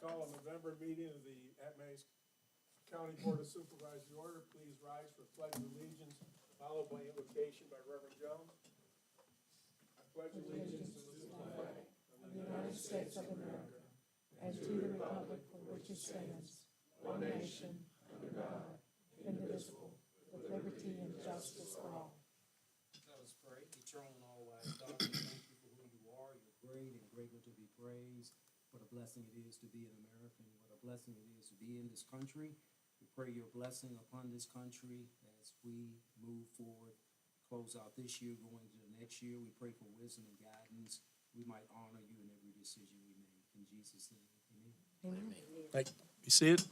call a November meeting of the Appomattox County Board of Supervisors to order. Please rise for pledge of allegiance, followed by invocation by Reverend Jones. I pledge allegiance to the flag of the United States of America and to the republic for which it stands, one nation, under God, indivisible, with liberty and justice for all. Let us pray. Eternal and all-wise God, we thank you for who you are. You're great and greatly to be praised. What a blessing it is to be an American. What a blessing it is to be in this country. We pray your blessing upon this country as we move forward, close out this year, going into the next year. We pray for wisdom and guidance. We might honor you in every decision we make. In Jesus' name, amen. Amen. Thank you. You see it?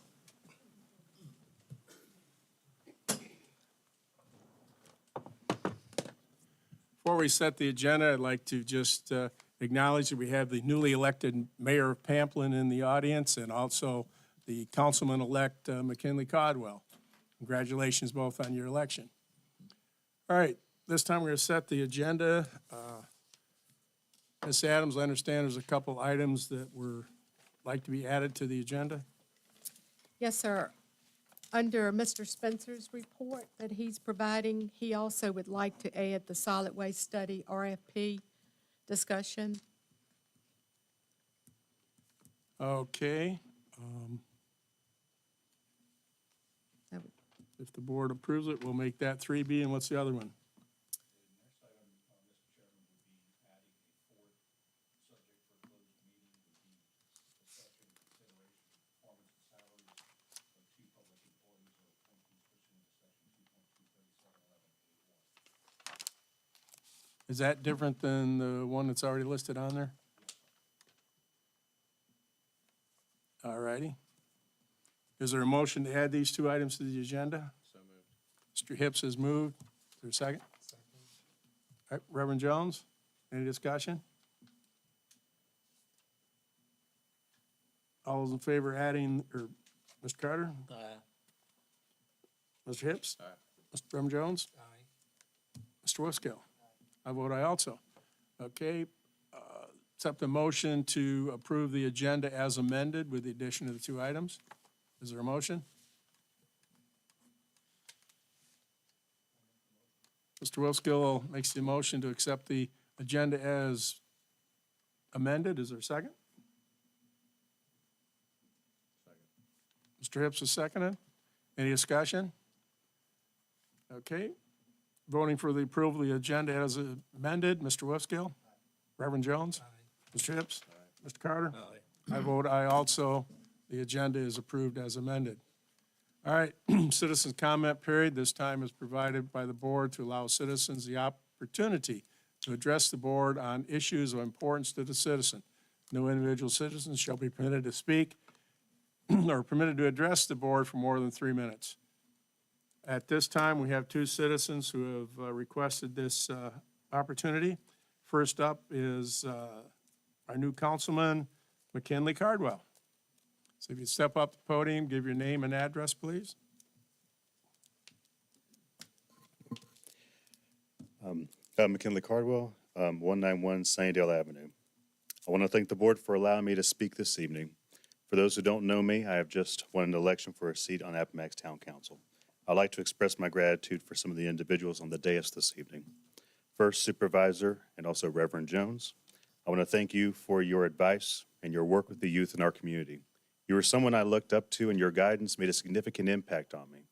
Before we set the agenda, I'd like to just acknowledge that we have the newly elected mayor of Pamplin in the audience and also the councilman-elect McKinley Caldwell. Congratulations both on your election. All right, this time we're going to set the agenda. Ms. Adams, I understand there's a couple items that were like to be added to the agenda. Yes, sir. Under Mr. Spencer's report that he's providing, he also would like to add the solid waste study RFP discussion. Okay. That would- If the board approves it, we'll make that 3B, and what's the other one? The next item, Mr. Chairman, would be adding a fourth subject for closed meeting would be discussion, consideration, performance and salaries of two public employees or appointees pursuant to section 2.23711A1. Is that different than the one that's already listed on there? All righty. Is there a motion to add these two items to the agenda? So moved. Mr. Hips has moved. Is there a second? Second. All right, Reverend Jones, any discussion? All those in favor of adding, or Mr. Carter? Aye. Mr. Hips? Aye. Mr. Reverend Jones? Aye. Mr. Wiskill? I vote aye also. Okay, accept the motion to approve the agenda as amended with the addition of the two items. Is there a motion? Mr. Wiskill makes the motion to accept the agenda as amended. Is there a second? Second. Mr. Hips is seconded. Any discussion? Okay. Voting for the approval of the agenda as amended, Mr. Wiskill? Reverend Jones? Aye. Mr. Hips? Aye. Mr. Carter? Aye. I vote aye also. The agenda is approved as amended. All right, citizens' comment period. This time is provided by the board to allow citizens the opportunity to address the board on issues of importance to the citizen. No individual citizens shall be permitted to speak or permitted to address the board for more than 3 minutes. At this time, we have two citizens who have requested this opportunity. First up is our new councilman, McKinley Caldwell. So if you step up to the podium, give your name and address, please. McKinley Caldwell, 191 Sunnydale Avenue. I want to thank the board for allowing me to speak this evening. For those who don't know me, I have just won an election for a seat on Appomattox Town Council. I'd like to express my gratitude for some of the individuals on the dais this evening. First, Supervisor and also Reverend Jones. I want to thank you for your advice and your work with the youth in our community. You were someone I looked up to, and your guidance made a significant impact on me.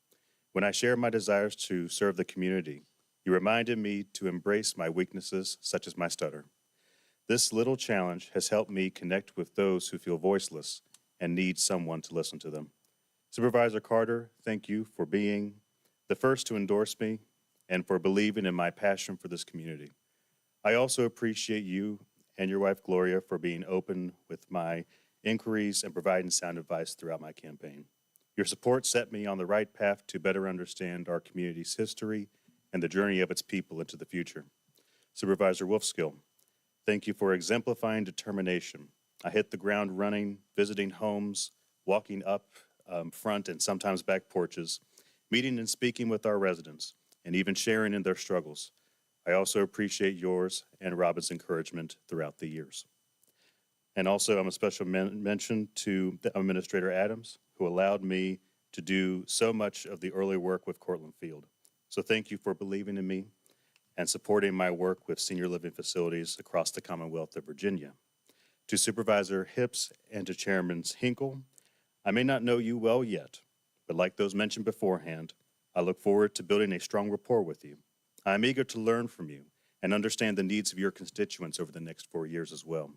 When I shared my desires to serve the community, you reminded me to embrace my weaknesses, such as my stutter. This little challenge has helped me connect with those who feel voiceless and need someone to listen to them. Supervisor Carter, thank you for being the first to endorse me and for believing in my passion for this community. I also appreciate you and your wife, Gloria, for being open with my inquiries and providing sound advice throughout my campaign. Your support set me on the right path to better understand our community's history and the journey of its people into the future. Supervisor Wolfskill, thank you for exemplifying determination. I hit the ground running, visiting homes, walking up front and sometimes back porches, meeting and speaking with our residents, and even sharing in their struggles. I also appreciate yours and Robin's encouragement throughout the years. And also, I'm a special mention to the Administrator Adams, who allowed me to do so much of the early work with Cortland Field. So thank you for believing in me and supporting my work with senior living facilities across the Commonwealth of Virginia. To Supervisor Hips and to Chairman Hinkle, I may not know you well yet, but like those mentioned beforehand, I look forward to building a strong rapport with you. I am eager to learn from you and understand the needs of your constituents over the next 4 years as well.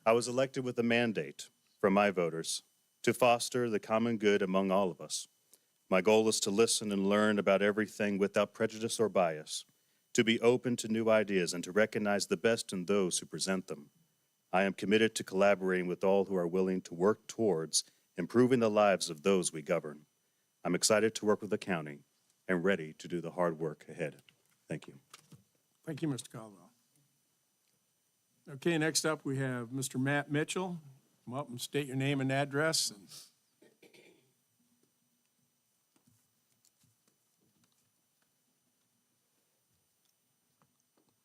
I was elected with a mandate from my voters to foster the common good among all of us. My goal is to listen and learn about everything without prejudice or bias, to be open to new ideas and to recognize the best in those who present them. I am committed to collaborating with all who are willing to work towards improving the lives of those we govern. I'm excited to work with the county and ready to do the hard work ahead. Thank you. Thank you, Mr. Caldwell. Okay, next up, we have Mr. Matt Mitchell. Come up and state your name and address.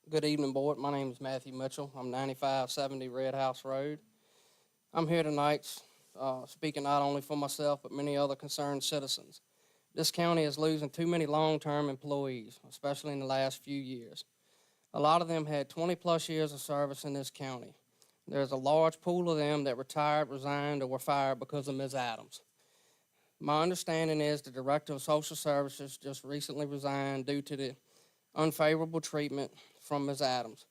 Good evening, Board. My name is Matthew Mitchell. I'm 9570 Red House Road. I'm here tonight speaking not only for myself, but many other concerned citizens. This county is losing too many long-term employees, especially in the last few years. A lot of them had 20-plus years of service in this county. There's a large pool of them that retired, resigned, or were fired because of Ms. Adams. My understanding is the Director of Social Services just recently resigned due to the unfavorable treatment from Ms. Adams.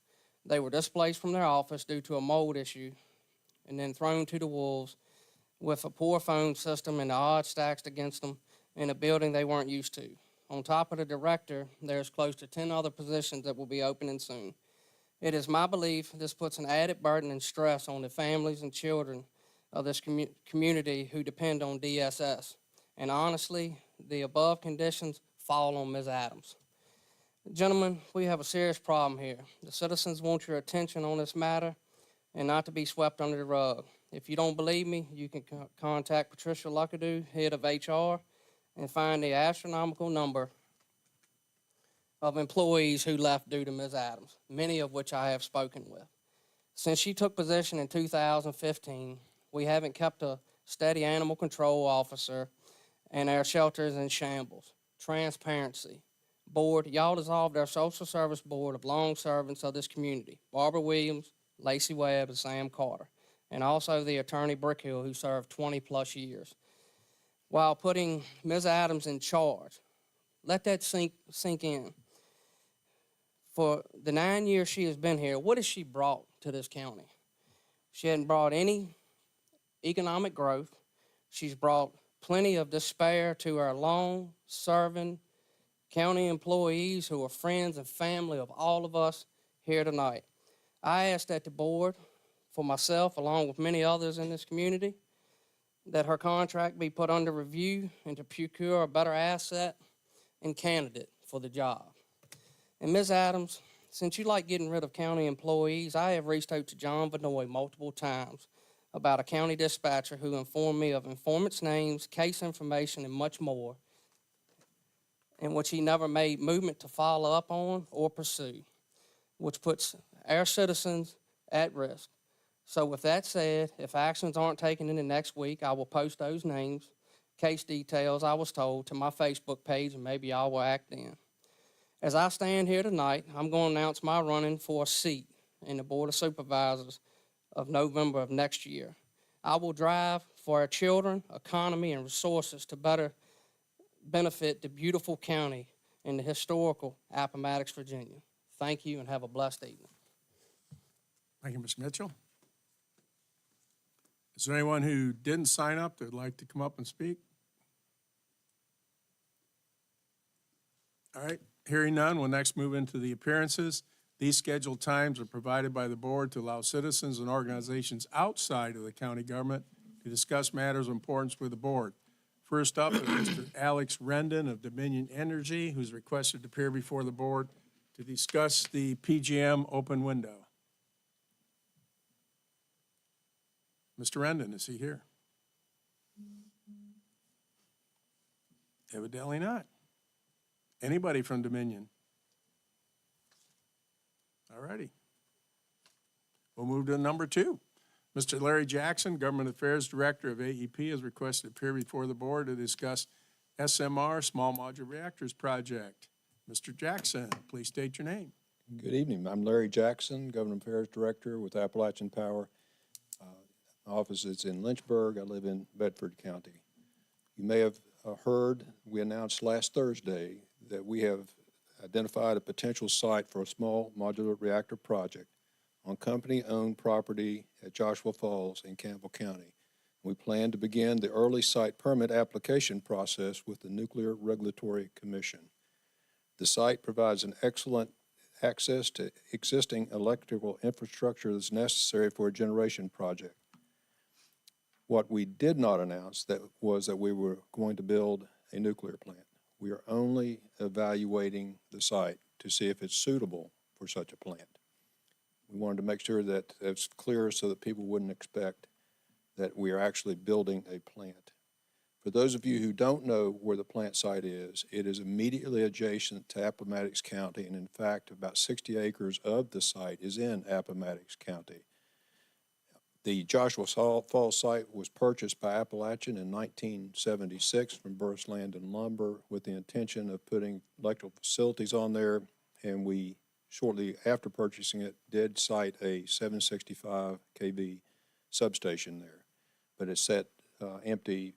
They were displaced from their office due to a mold issue and then thrown to the wolves with a poor phone system and the odds stacked against them in a building they weren't used to. On top of the director, there's close to 10 other positions that will be opening soon. It is my belief this puts an added burden and stress on the families and children of this community who depend on DSS. And honestly, the above conditions fall on Ms. Adams. Gentlemen, we have a serious problem here. The citizens want your attention on this matter and not to be swept under the rug. If you don't believe me, you can contact Patricia Luckadoo, head of HR, and find the astronomical number of employees who left due to Ms. Adams, many of which I have spoken with. Since she took position in 2015, we haven't kept a steady animal control officer, and our shelter is in shambles. Transparency. Board, y'all dissolved our social service board of long servants of this community, Barbara Williams, Lacey Webb, and Sam Carter, and also the attorney Brickhill, who served 20-plus years, while putting Ms. Adams in charge. Let that sink in. For the 9 years she has been here, what has she brought to this county? She hadn't brought any economic growth. She's brought plenty of despair to our long-serving county employees who are friends and family of all of us here tonight. I ask that the board, for myself, along with many others in this community, that her contract be put under review and to procure a better asset and candidate for the job. And Ms. Adams, since you like getting rid of county employees, I have reached out to John Vanoy multiple times about a county dispatcher who informed me of informants' names, case information, and much more, in which he never made movement to follow up on or pursue, which puts our citizens at risk. So with that said, if actions aren't taken in the next week, I will post those names, case details, I was told, to my Facebook page, and maybe I will act then. As I stand here tonight, I'm going to announce my running for a seat in the Board of Supervisors of November of next year. I will drive for our children, economy, and resources to better benefit the beautiful county and the historical Appomattox, Virginia. Thank you, and have a blessed evening. Thank you, Mr. Mitchell. Is there anyone who didn't sign up that would like to come up and speak? All right, hearing none, we'll next move into the appearances. These scheduled times are provided by the board to allow citizens and organizations outside of the county government to discuss matters of importance with the board. First up is Mr. Alex Rendon of Dominion Energy, who's requested to appear before the board to discuss the PGM open window. Mr. Rendon, is he here? Evidently not. Anybody from Dominion? All righty. We'll move to number 2. Mr. Larry Jackson, Government Affairs Director of AEP, has requested to appear before the board to discuss SMR, Small Modular Reactors Project. Mr. Jackson, please state your name. Good evening. I'm Larry Jackson, Government Affairs Director with Appalachian Power. My office is in Lynchburg. I live in Bedford County. You may have heard, we announced last Thursday that we have identified a potential site for a small modular reactor project on company-owned property at Joshua Falls in Campbell County. We plan to begin the early site permit application process with the Nuclear Regulatory Commission. The site provides an excellent access to existing electrical infrastructure that's necessary for a generation project. What we did not announce was that we were going to build a nuclear plant. We are only evaluating the site to see if it's suitable for such a plant. We wanted to make sure that it's clear so that people wouldn't expect that we are actually building a plant. For those of you who don't know where the plant site is, it is immediately adjacent to Appomattox County, and in fact, about 60 acres of the site is in Appomattox County. The Joshua Falls site was purchased by Appalachian in 1976 from Burris Land and Lumber with the intention of putting electrical facilities on there, and we, shortly after purchasing it, did site a 765 kV substation there, but it's sat empty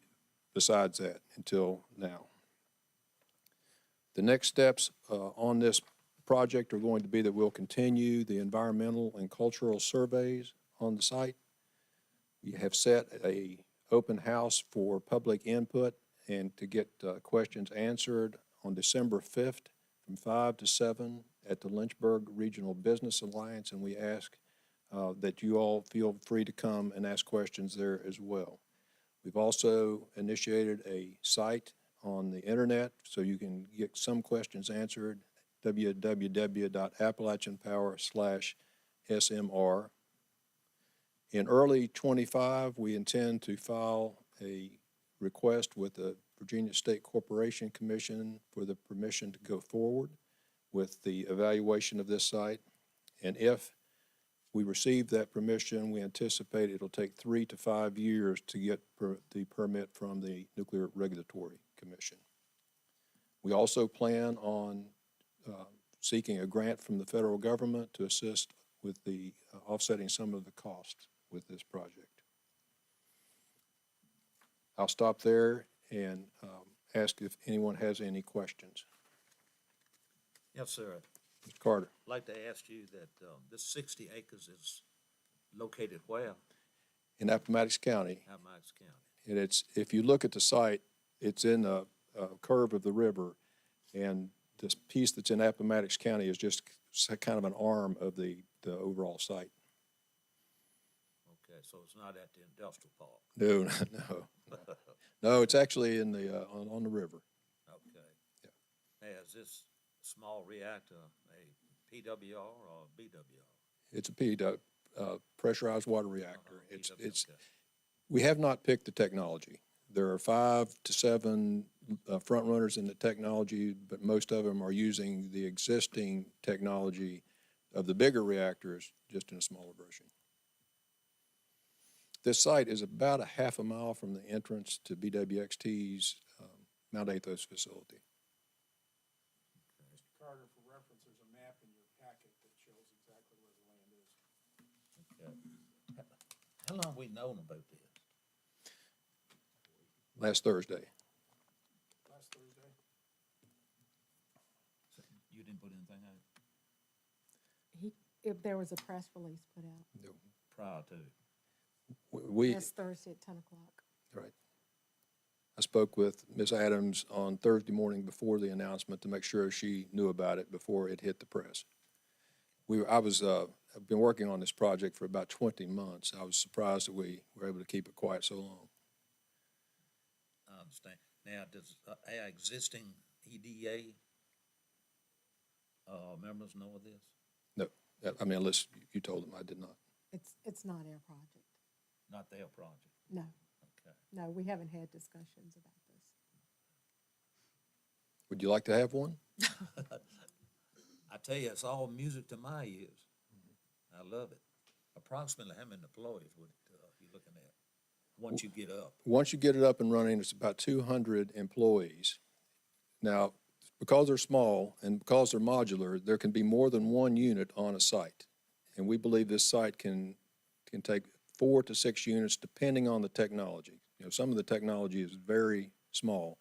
besides that until now. The next steps on this project are going to be that we'll continue the environmental and cultural surveys on the site. We have set a open house for public input and to get questions answered on December 5th from 5 to 7 at the Lynchburg Regional Business Alliance, and we ask that you all feel free to come and ask questions there as well. We've also initiated a site on the internet so you can get some questions answered, www.appalachianpower.com/SMR. In early '25, we intend to file a request with the Virginia State Corporation Commission for the permission to go forward with the evaluation of this site. And if we receive that permission, we anticipate it'll take 3 to 5 years to get the permit from the Nuclear Regulatory Commission. We also plan on seeking a grant from the federal government to assist with the offsetting some of the costs with this project. I'll stop there and ask if anyone has any questions. Yes, sir. Mr. Carter. I'd like to ask you that this 60 acres is located where? In Appomattox County, Appomattox County. and it's, if you look at the site, it's in a curve of the river, and this piece that's in Appomattox County is just kind of an arm of the overall site. Okay, so it's not at the industrial park. No, no. No, it's actually in the, on the river. Okay. Now, is this small reactor a PWR or a BWR? It's a pressurized water reactor. It's, Okay. we have not picked the technology. There are 5 to 7 front runners in the technology, but most of them are using the existing technology of the bigger reactors, just in a smaller version. This site is about a half a mile from the entrance to BWXT's Mount Athos facility. Mr. Carter, for reference, there's a map in your packet that shows exactly where the land is. Okay. How long have we known about this? Last Thursday. Last Thursday? You didn't put anything out If there was a press release put out prior to? We, last Thursday at 10 o'clock. right. I spoke with Ms. Adams on Thursday morning before the announcement to make sure she knew about it before it hit the press. I've been working on this project for about 20 months. I was surprised that we were able to keep it quiet so long. I understand. Now, does our existing EDA members know of this? No, I mean, unless you told them, I did not. It's not our project. Not their project? No, Okay. no, we haven't had discussions about this. Would you like to have one? I tell you, it's all music to my ears. I love it. I approximately how many employees would, you looking at, once you get up? Once you get it up and running, it's about 200 employees. Now, because they're small and because they're modular, there can be more than one unit on a site. And we believe this site can take 4 to 6 units depending on the technology. You know, some of the technology is very small,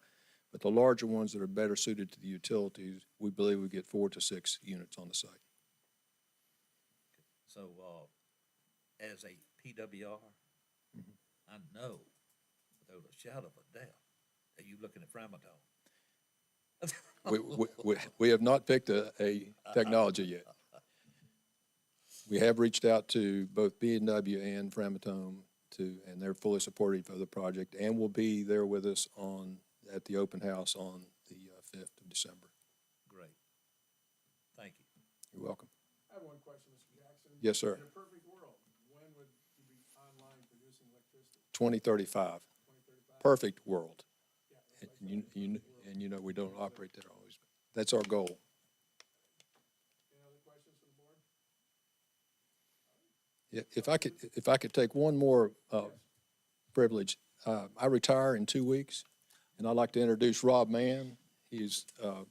but the larger ones that are better suited to the utilities, we believe we get 4 to 6 units on the site. So, as a PWR, I know without a shadow of a doubt that you looking at Framatome. We have not picked a technology yet. We have reached out to both B&W and Framatome and they're fully supportive of the project and will be there with us at the open house on the 5th of December. Great. Thank you. You're welcome. I have one question, Mr. Jackson. Yes, sir. In a perfect world, when would you be online producing electricity? 2035. 2035? Perfect world. Yeah, that's what I said. And you know, we don't operate there always. That's our goal. Any other questions from the board? Yeah, if I could take one more privilege, I retire in 2 weeks, and I'd like to introduce Rob Mann. He's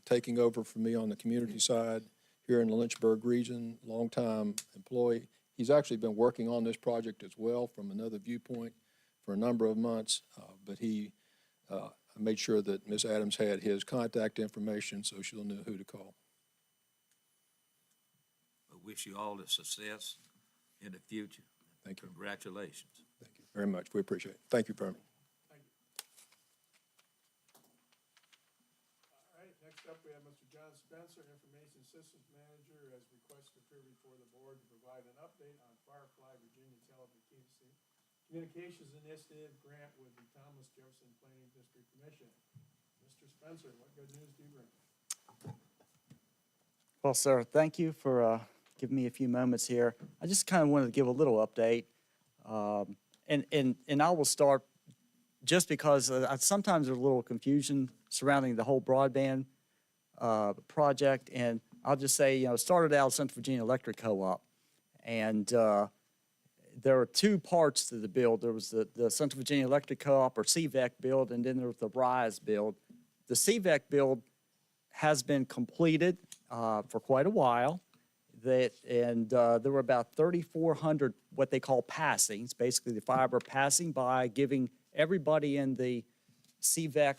taking over for me on the community side here in the Lynchburg region, longtime employee. He's actually been working on this project as well from another viewpoint for a number of months, but he made sure that Ms. Adams had his contact information so she'll know who to call. I wish you all the success in the future. Thank you. Congratulations. Thank you very much. We appreciate it. Thank you, Vernon. Thank you. All right, next up, we have Mr. John Spencer, Information Systems Manager, as requested here before the board to provide an update on Firefly Virginia Communications Initiative grant with the Thomas Jefferson Planning District Commission. Mr. Spencer, what good news do you bring? Well, sir, thank you for giving me a few moments here. I just kind of wanted to give a little update. And I will start just because sometimes there's a little confusion surrounding the whole broadband project. And I'll just say, you know, it started out Central Virginia Electric Co-op. And there are two parts to the build. There was the Central Virginia Electric Co-op, or CVEC build, and then there was the RISE build. The CVEC build has been completed for quite a while. There were about 3,400 what they call passings, basically the fiber passing by, giving everybody in the CVEC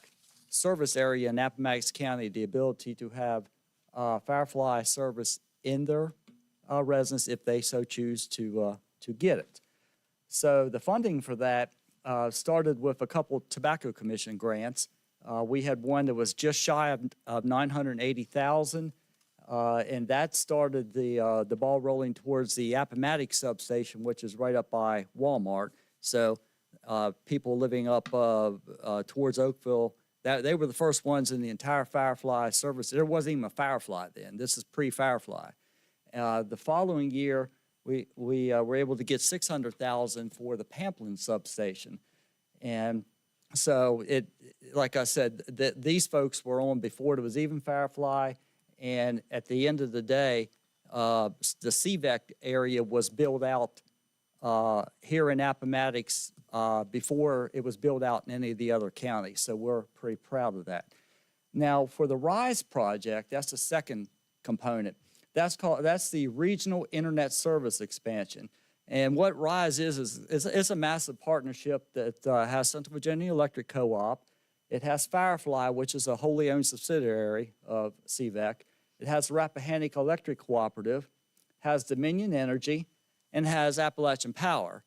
service area in Appomattox County the ability to have Firefly service in their residence if they so choose to get it. So the funding for that started with a couple Tobacco Commission grants. We had one that was just shy of $980,000. And that started the ball rolling towards the Appomattox substation, which is right up by Walmart. So people living up towards Oakville, they were the first ones in the entire Firefly service. There wasn't even a Firefly then. This is pre-Firefly. The following year, we were able to get $600,000 for the Pamplin substation. And so like I said, these folks were on before there was even Firefly. And at the end of the day, the CVEC area was built out here in Appomattox before it was built out in any of the other counties. So we're pretty proud of that. Now, for the RISE project, that's the second component. That's the Regional Internet Service Expansion. And what RISE is it's a massive partnership that has Central Virginia Electric Co-op. It has Firefly, which is a wholly owned subsidiary of CVEC. It has Rappahannock Electric Cooperative, has Dominion Energy, and has Appalachian Power.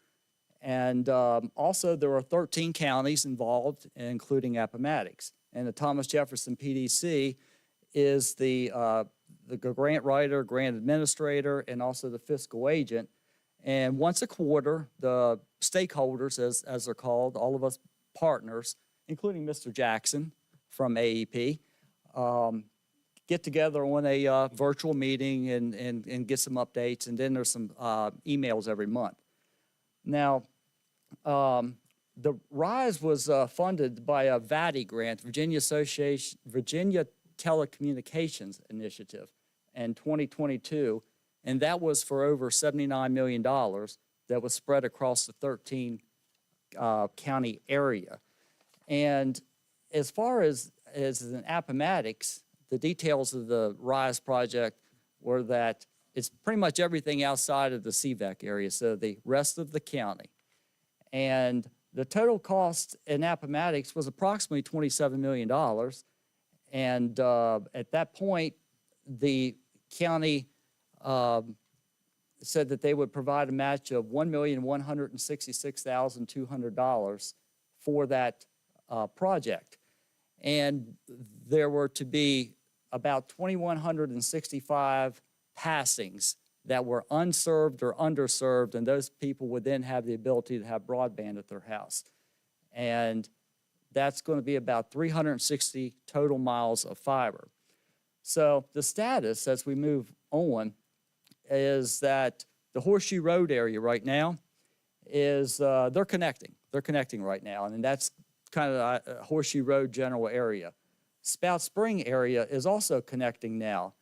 And also there are 13 counties involved, including Appomattox. And the Thomas Jefferson PDC is the grant writer, grant administrator, and also the fiscal agent. And once a quarter, the stakeholders, as they're called, all of us partners, including Mr. Jackson from AEP, get together on a virtual meeting and get some updates, and then there's some emails every month. Now, the RISE was funded by a VATI grant, Virginia Telecommunications Initiative, in 2022, and that was for over $79 million that was spread across the 13 county area. And as far as in Appomattox, the details of the RISE project were that it's pretty much everything outside of the CVAC area, so the rest of the county. And the total cost in Appomattox was approximately $27 million. And at that point, the county said that they would provide a match of $1,166,200 for that project. And there were to be about 2,165 passings that were unserved or underserved, and those people would then have the ability to have broadband at their house. And that's going to be about 360 total miles of fiber. So the status as we move on is that the Horseshoe Road area right now is, they're connecting. They're connecting right now, and that's kind of a Horseshoe Road general area. Spout Spring area is also connecting now,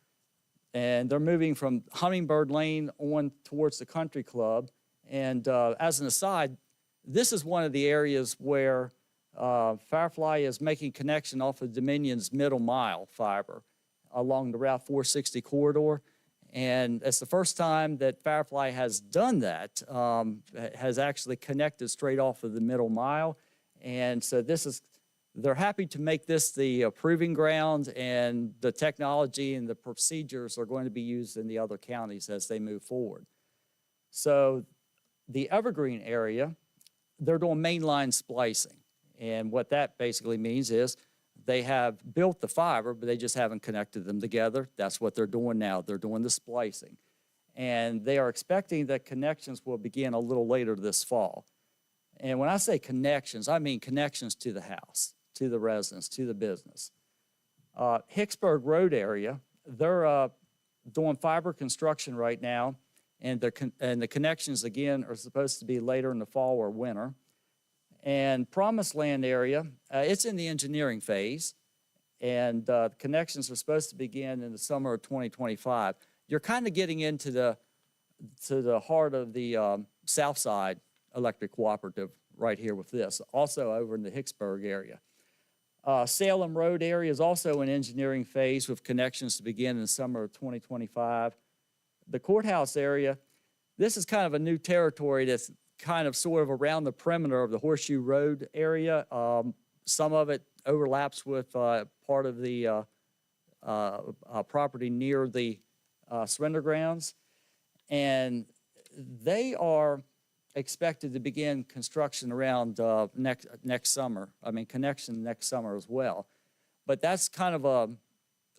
and they're moving from Hummingbird Lane on towards the Country Club. And as an aside, this is one of the areas where Firefly is making connection off of Dominion's middle mile fiber along the Route 460 corridor. And it's the first time that Firefly has done that, has actually connected straight off of the middle mile. And so they're happy to make this the proving ground, and the technology and the procedures are going to be used in the other counties as they move forward. So the Evergreen area, they're doing mainline splicing. And what that basically means is they have built the fiber, but they just haven't connected them together. That's what they're doing now. They're doing the splicing. And they are expecting that connections will begin a little later this fall. And when I say connections, I mean connections to the house, to the residence, to the business. Hicksburg Road area, they're doing fiber construction right now, and the connections, again, are supposed to be later in the fall or winter. And Promised Land area, it's in the engineering phase, and connections are supposed to begin in the summer of 2025. You're kind of getting into the heart of the South Side Electric Cooperative right here with this, also over in the Hicksburg area. Salem Road area is also in engineering phase with connections to begin in the summer of 2025. The courthouse area, this is kind of a new territory that's kind of sort of around the perimeter of the Horseshoe Road area. Some of it overlaps with part of the property near the surrender grounds. And they are expected to begin construction around next summer. I mean, connection next summer as well. But that's kind of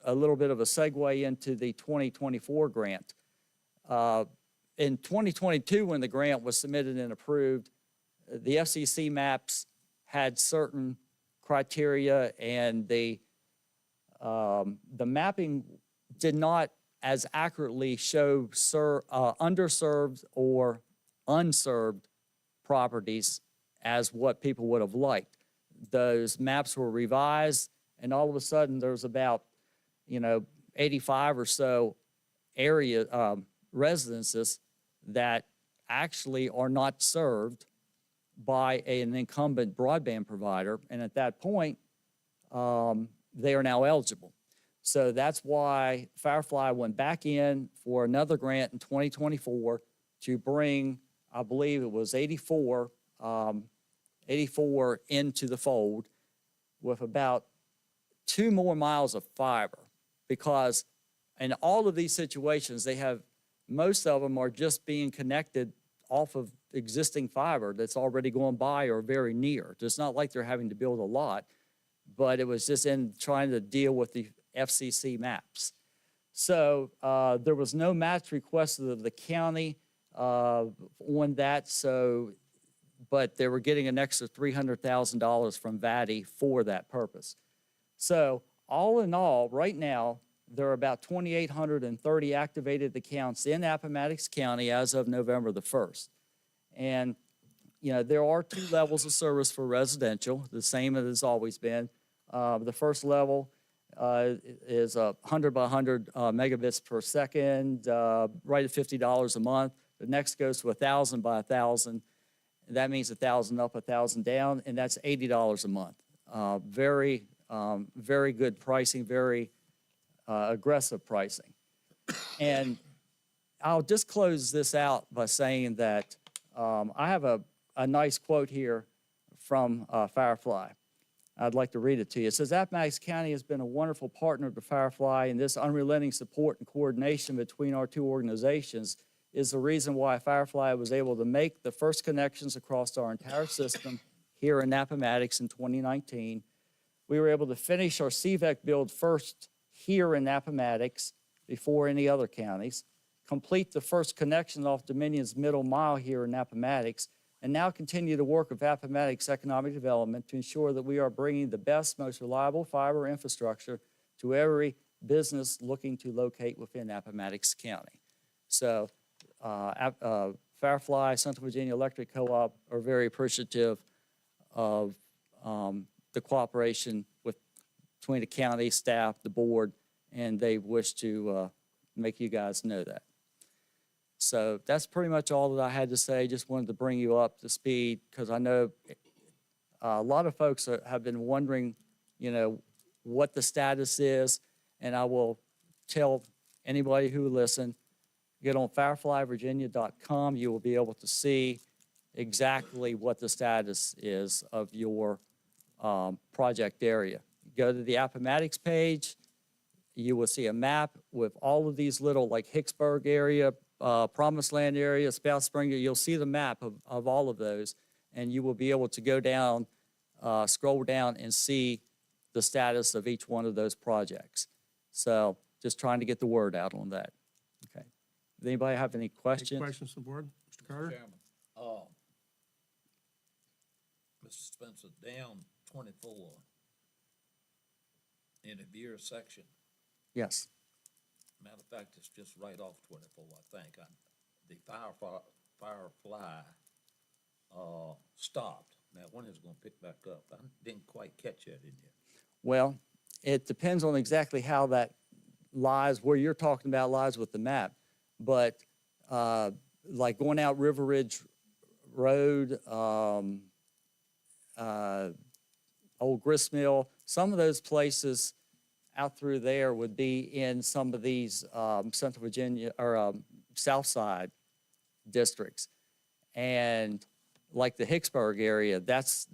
a little bit of a segue into the 2024 grant. In 2022, when the grant was submitted and approved, the FCC maps had certain criteria, and the mapping did not as accurately show underserved or unserved properties as what people would have liked. Those maps were revised, and all of a sudden there's about 85 or so residences that actually are not served by an incumbent broadband provider, and at that point they are now eligible. So that's why Firefly went back in for another grant in 2024 to bring, I believe it was 84 into the fold, with about 2 more miles of fiber, because in all of these situations, most of them are just being connected off of existing fiber that's already going by or very near. It's not like they're having to build a lot, but it was just in trying to deal with the FCC maps. So there was no match requested of the county on that, but they were getting an extra $300,000 from VATI for that purpose. So all in all, right now, there are about 2,830 activated accounts in Appomattox County as of November the 1st. And, there are 2 levels of service for residential, the same as it's always been. The first level is 100 by 100 megabits per second, right at $50 a month. The next goes to 1,000 by 1,000. That means 1,000 up, 1,000 down, and that's $80 a month. Very, very good pricing, very aggressive pricing. And I'll just close this out by saying that I have a nice quote here from Firefly. I'd like to read it to you. It says, Appomattox County has been a wonderful partner to Firefly, and this unrelenting support and coordination between our two organizations is the reason why Firefly was able to make the first connections across our entire system here in Appomattox in 2019. We were able to finish our CVEC build first here in Appomattox before any other counties, complete the first connection off Dominion's middle mile here in Appomattox, and now continue the work of Appomattox Economic Development to ensure that we are bringing the best, most reliable fiber infrastructure to every business looking to locate within Appomattox County. So Firefly, Central Virginia Electric Co-op are very appreciative of the cooperation between the county staff, the board, and they wish to make you guys know that. So that's pretty much all that I had to say. Just wanted to bring you up to speed because I know a lot of folks have been wondering, you know, what the status is, and I will tell anybody who listen, get on fireflyvirginia.com. You will be able to see exactly what the status is of your project area. Go to the Appomattox page. You will see a map with all of these little, like Hicksburg area, Promised Land area, Spout Spring. You'll see the map of all of those, and you will be able to go down, scroll down, and see the status of each one of those projects. So just trying to get the word out on that. Okay. Does anybody have any Any questions? questions from the board? Mr. Carter? Chairman, Mr. Spencer, down 24 in the Veer section. Yes. Matter of fact, it's just right off 24, I think. The Firefly stopped. Now, when is it going to pick back up? I didn't quite catch that in you. Well, it depends on exactly how that lies, where you're talking about lies with the map. But like going out River Ridge Road, Old Gristmill, some of those places out through there would be in some of these Central Virginia or South Side districts. And like the Hicksburg area, that's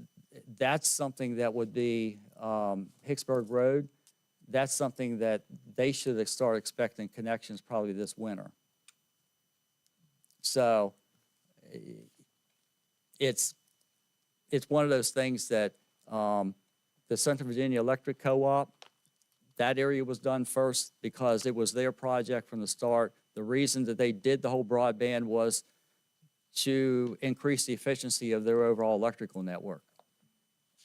something that would be Hicksburg Road. That's something that they should start expecting connections probably this winter. So it's one of those things that the Central Virginia Electric Co-op, that area was done first because it was their project from the start. The reason that they did the whole broadband was to increase the efficiency of their overall electrical network.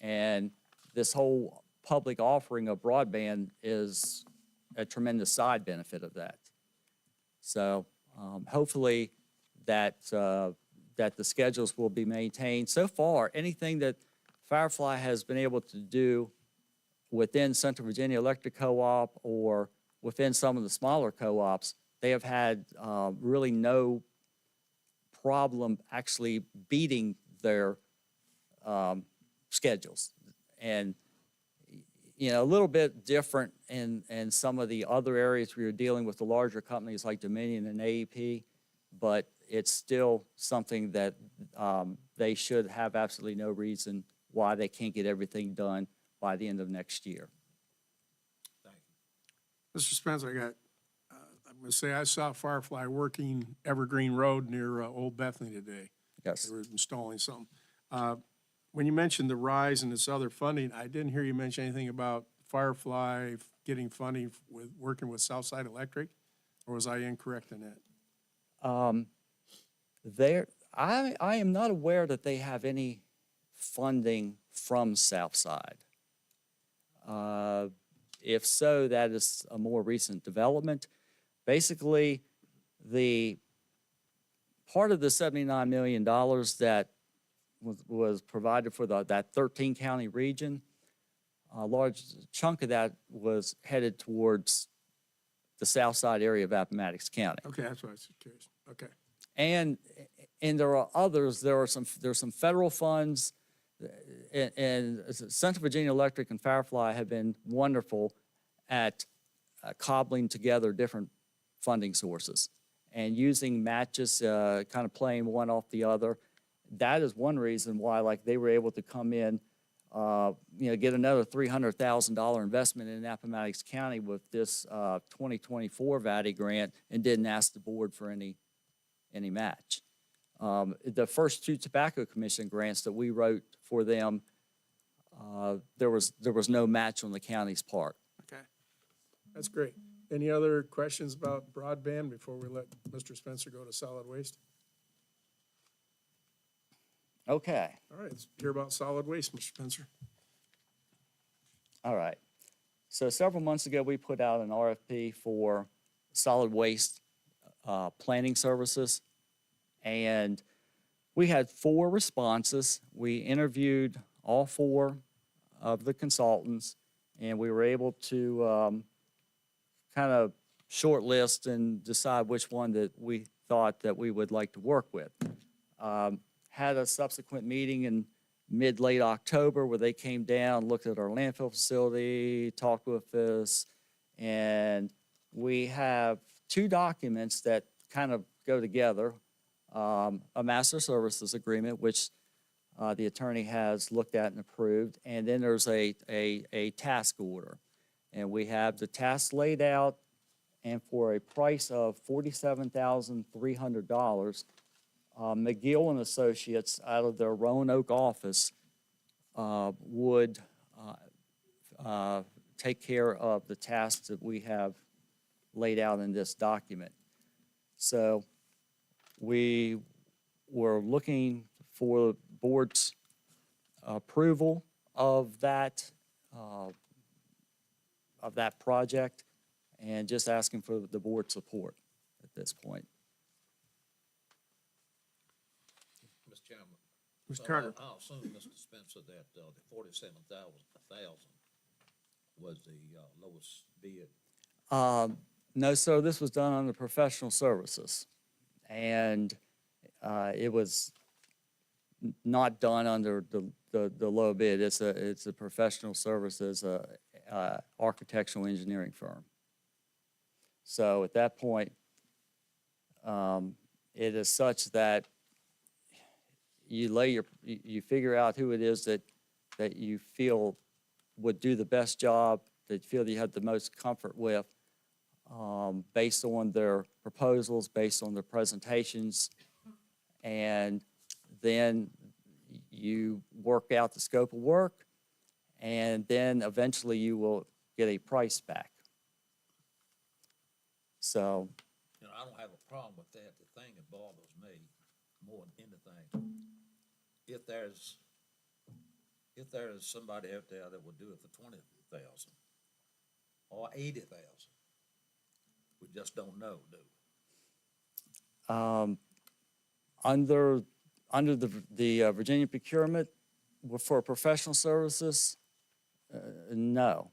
And this whole public offering of broadband is a tremendous side benefit of that. So hopefully that the schedules will be maintained. So far, anything that Firefly has been able to do within Central Virginia Electric Co-op or within some of the smaller co-ops, they have had really no problem actually beating their schedules. And, you know, a little bit different in some of the other areas where you're dealing with the larger companies like Dominion and AEP, but it's still something that they should have absolutely no reason why they can't get everything done by the end of next year. Thank you. Mr. Spencer, I'm going to say I saw Firefly working Evergreen Road near Old Bethany today. Yes. They were installing something. When you mentioned the RISE and this other funding, I didn't hear you mention anything about Firefly getting funding with working with Southside Electric, or was I incorrect in that? I am not aware that they have any funding from Southside. If so, that is a more recent development. Basically, the part of the $79 million that was provided for that 13 county region, a large chunk of that was headed towards the south side area of Appomattox County. Okay, that's what I was curious. Okay. And there are others, there's some federal funds, and Central Virginia Electric and Firefly have been wonderful at cobbling together different funding sources and using matches, kind of playing one off the other. That is one reason why, like, they were able to come in, get another $300,000 investment in Appomattox County with this 2024 VATI grant and didn't ask the board for any match. The first two Tobacco Commission grants that we wrote for them, there was no match on the county's part. Okay, that's great. Any other questions about broadband before we let Mr. Spencer go to solid waste? Okay, All right, let's hear about solid waste, Mr. Spencer. all right. So several months ago, we put out an RFP for solid waste planning services, and we had 4 responses. We interviewed all 4 of the consultants, and we were able to kind of shortlist and decide which one that we thought that we would like to work with. Had a subsequent meeting in mid-late October where they came down, looked at our landfill facility, talked with us, and we have 2 documents that kind of go together. A master services agreement, which the attorney has looked at and approved, and then there's a task order. And we have the tasks laid out, and for a price of $47,300, McGill and Associates out of their Roanoke office would take care of the tasks that we have laid out in this document. So we were looking for the board's approval of that project, and just asking for the board's support at this point. Mr. Chairman. Mr. Carter. I'll assume, Mr. Spencer, that the 47,000 was the lowest bid. No, sir, this was done under professional services, and it was not done under the low bid. It's a professional services, architectural engineering firm. So at that point, it is such that you figure out who it is that you feel would do the best job, that you feel that you have the most comfort with, based on their proposals, based on their presentations, and then you work out the scope of work, and then eventually you will get a price back. So, You know, I don't have a problem with that. The thing that bothers me more than anything, if there's somebody out there that would do it for 20,000 or 80,000, we just don't know, do we? under the Virginia procurement for professional services, no.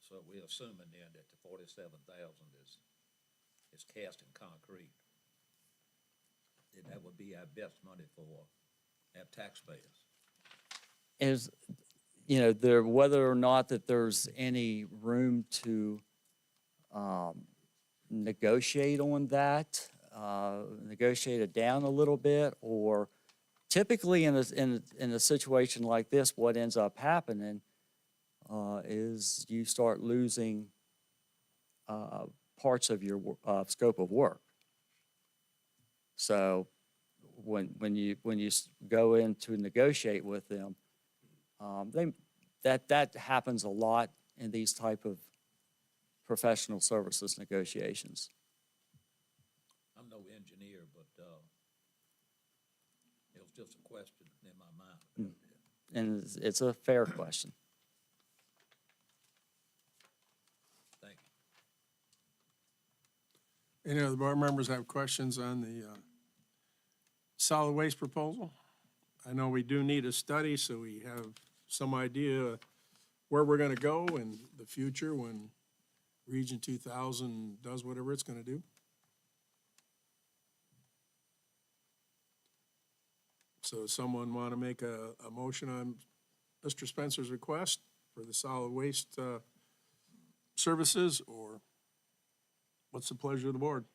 So we're assuming then that the 47,000 is cast in concrete. And that would be our best money for our taxpayers. Is, whether or not that there's any room to negotiate on that, negotiate it down a little bit, or typically in a situation like this, what ends up happening is you start losing parts of your scope of work. So when you go in to negotiate with them, that happens a lot in these type of professional services negotiations. I'm no engineer, but it was just a question in my mind. And it's a fair question. Thank you. Any other board members have questions on the solid waste proposal? I know we do need a study, so we have some idea where we're gonna go in the future when Region 2000 does whatever it's gonna do. So someone want to make a motion on Mr. Spencer's request for the solid waste services, or what's the pleasure of the board?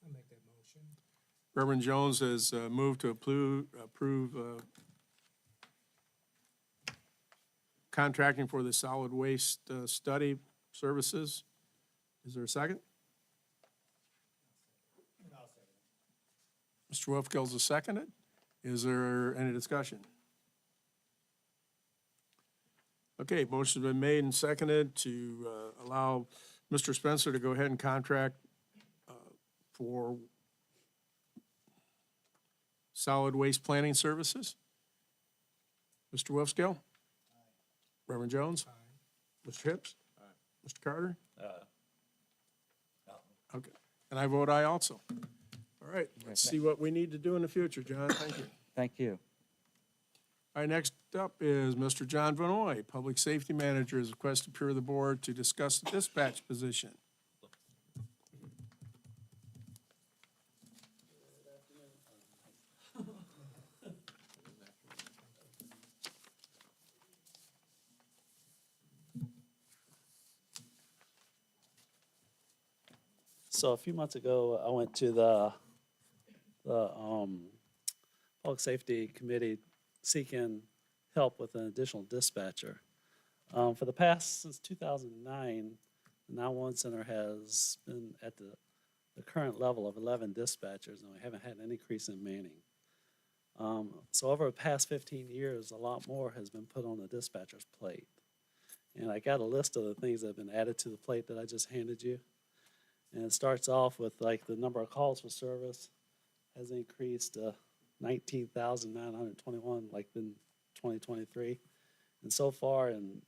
I make that motion. Reverend Jones has moved to approve contracting for the solid waste study services. Is there a second? Mr. Wolfgill's a seconded. Is there any discussion? Okay, motion's been made and seconded to allow Mr. Spencer to go ahead and contract for solid waste planning services. Mr. Wolfskill? Reverend Jones? Mr. Hips? Mr. Carter? Okay, and I vote aye also. All right, let's see what we need to do in the future, John, thank you. Thank you. All right, next up is Mr. John Vanoy, Public Safety Manager, is requested to appear the board to discuss the dispatch position. So a few months ago, I went to the Public Safety Committee seeking help with an additional dispatcher. For the past, since 2009, the 911 Center has been at the current level of 11 dispatchers, and we haven't had an increase in manning. So over the past 15 years, a lot more has been put on the dispatcher's plate. And I got a list of the things that have been added to the plate that I just handed you. And it starts off with like the number of calls for service has increased to 19,921 like in 2023. And so far in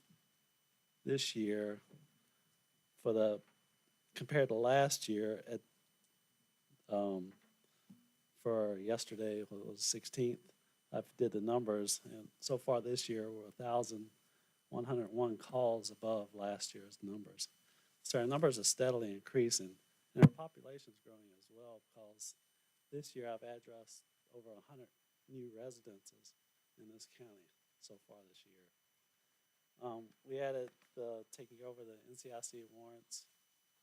this year, compared to last year, for yesterday, what was 16th, I did the numbers, and so far this year, we're 1,101 calls above last year's numbers. So our numbers are steadily increasing, and our population's growing as well, because this year I've addressed over 100 new residences in this county so far this year. We added taking over the NCIC warrants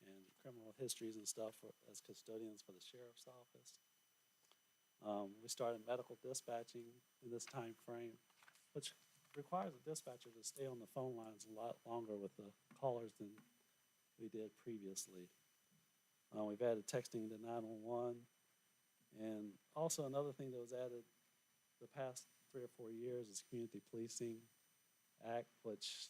and criminal histories and stuff as custodians for the sheriff's office. We started medical dispatching in this time frame, which requires a dispatcher to stay on the phone lines a lot longer with the callers than we did previously. We've added texting to 911, and also another thing that was added the past 3 or 4 years is Community Policing Act, which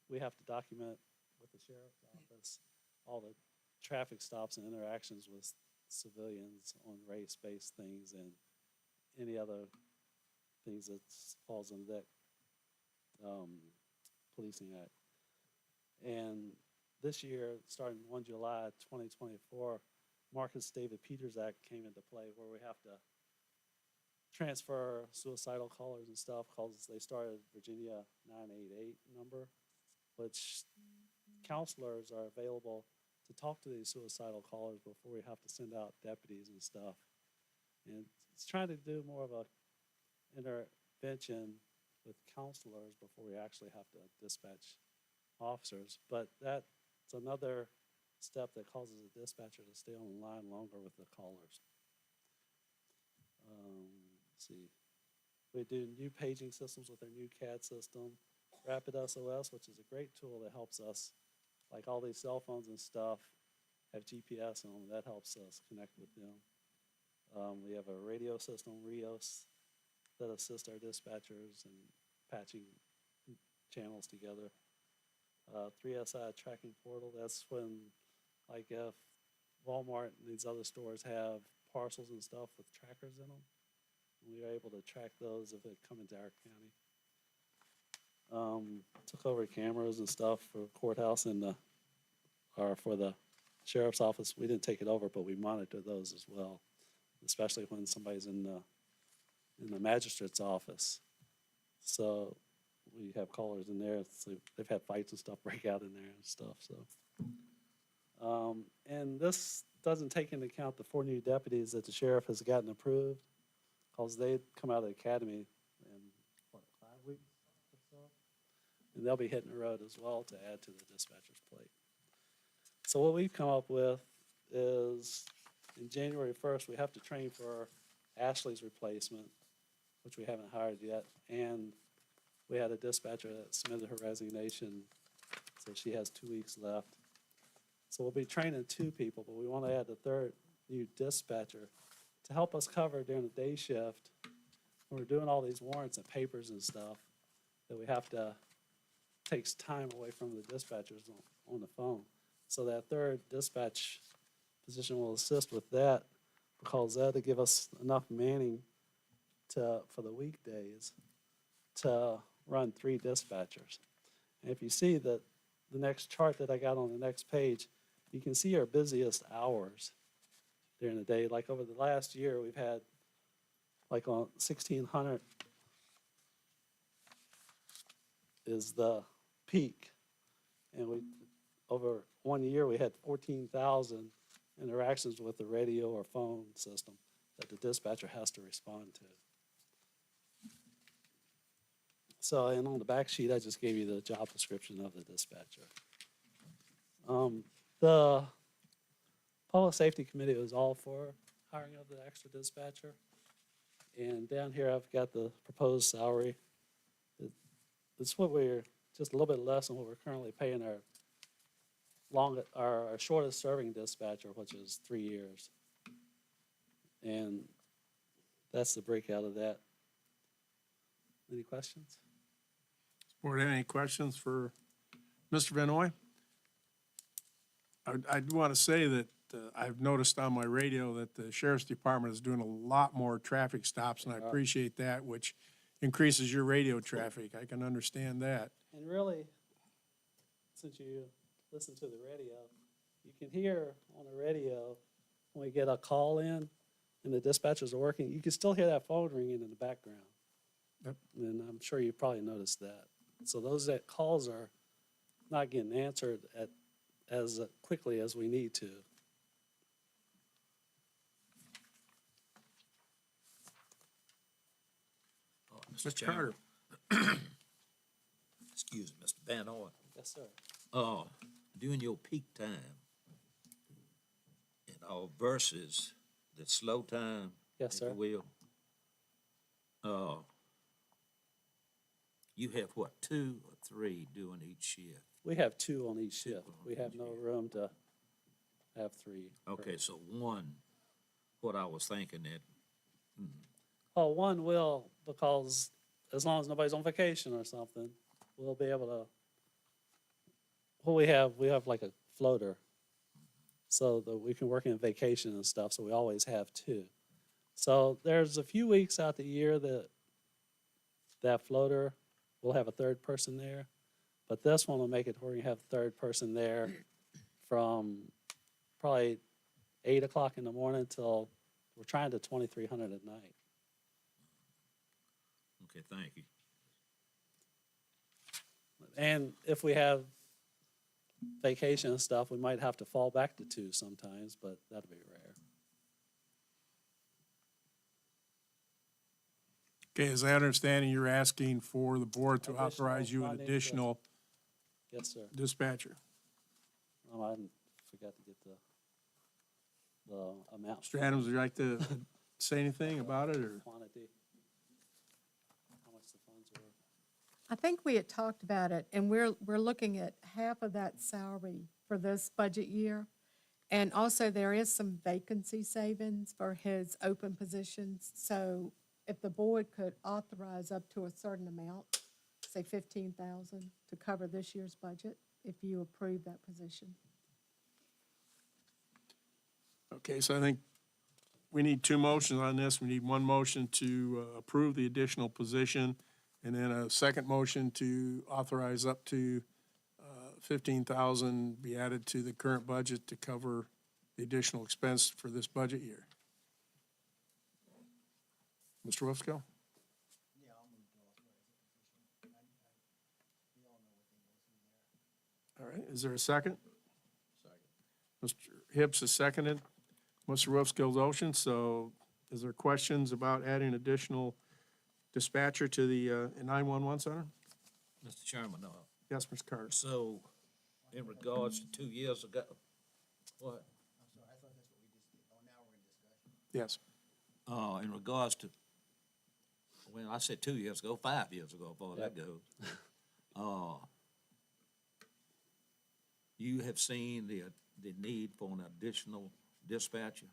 we have to document with the sheriff's office all the traffic stops and interactions with civilians on race-based things and any other things that falls under that Policing Act. And this year, starting 1 July 2024, Marcus David Peters Act came into play, where we have to transfer suicidal callers and stuff, because they started Virginia 988 number, which counselors are available to talk to these suicidal callers before we have to send out deputies and stuff. And it's trying to do more of a intervention with counselors before we actually have to dispatch officers. But that's another step that causes a dispatcher to stay on the line longer with the callers. Let's see. We do new paging systems with our new CAD system. Rapid SOS, which is a great tool that helps us, like all these cell phones and stuff, have GPS on them. That helps us connect with them. We have a radio system, RIOS, that assists our dispatchers in patching channels together. 3SI tracking portal, that's when, like if Walmart and these other stores have parcels and stuff with trackers in them, we are able to track those if it come into our county. Took over cameras and stuff for courthouse and for the sheriff's office. We didn't take it over, but we monitor those as well, especially when somebody's in in the magistrate's office. So we have callers in there, so they've had fights and stuff break out in there and stuff, so. And this doesn't take into account the 4 new deputies that the sheriff has gotten approved, because they come out of the academy in, what, 5 weeks or so? And they'll be hitting the road as well to add to the dispatcher's plate. So what we've come up with is, in January 1st, we have to train for Ashley's replacement, which we haven't hired yet, and we had a dispatcher that submitted her resignation, so she has 2 weeks left. So we'll be training 2 people, but we want to add a 3rd new dispatcher to help us cover during the day shift. When we're doing all these warrants and papers and stuff, that we have to, takes time away from the dispatchers on the phone. So that 3rd dispatch position will assist with that, because that'll give us enough manning for the weekdays to run 3 dispatchers. And if you see that the next chart that I got on the next page, you can see our busiest hours during the day. Like over the last year, we've had, like on 1600 is the peak. And over 1 year, we had 14,000 interactions with the radio or phone system that the dispatcher has to respond to. So, and on the back sheet, I just gave you the job description of the dispatcher. The Public Safety Committee was all for hiring of the extra dispatcher. And down here, I've got the proposed salary. It's what we're, just a little bit less than what we're currently paying our shortest serving dispatcher, which is 3 years. And that's the breakout of that. Any questions? Board, any questions for Mr. Benoit? I do want to say that I've noticed on my radio that the sheriff's department is doing a lot more traffic stops, and I appreciate that, which increases your radio traffic. I can understand that. And really, since you listen to the radio, you can hear on the radio when we get a call in and the dispatchers are working, you can still hear that phone ringing in the background. Yep. And I'm sure you probably noticed that. So those calls are not getting answered as quickly as we need to. Mr. Carter. Excuse me, Mr. Benoit. Yes, sir. During your peak time, versus the slow time, Yes, if sir. you will, you have what, 2 or 3 doing each shift? We have 2 on each shift. on We have each no shift. room to have 3. Okay, so 1, what I was thinking that, Oh, 1 will, because as long as nobody's on vacation or something, we'll be able to, well, we have like a floater, so that we can work in vacation and stuff, so we always have 2. So there's a few weeks out the year that floater will have a 3rd person there, but this one will make it where you have a 3rd person there from probably 8 o'clock in the morning till, we're trying to 2300 at night. okay, thank you. And if we have vacation and stuff, we might have to fall back to 2 sometimes, but that'll be rare. Okay, as I understand it, you're asking for the board to authorize you an Additional funding, additional Yes, sir. dispatcher. I forgot to get the amount. Mr. Adams, would you like to say anything about it, or? Quantity. How much the funds were. I think we had talked about it, and we're looking at half of that salary for this budget year. And also, there is some vacancy savings for his open positions. So if the board could authorize up to a certain amount, say 15,000, to cover this year's budget, if you approve that position. Okay, so I think we need 2 motions on this. We need 1 motion to approve the additional position, and then a second motion to authorize up to 15,000 be added to the current budget to cover the additional expense for this budget year. Mr. Wolfskill? All right, is there a second? Mr. Hips is seconded. Mr. Wolfskill's motion, so is there questions about adding additional dispatcher to the 911 center? Mr. Chairman, Yes, Mr. Carter. so in regards to 2 years ago, what? Yes. In regards to, well, I said 2 years ago, 5 years ago, as far as that goes. You have seen the need for an additional dispatcher?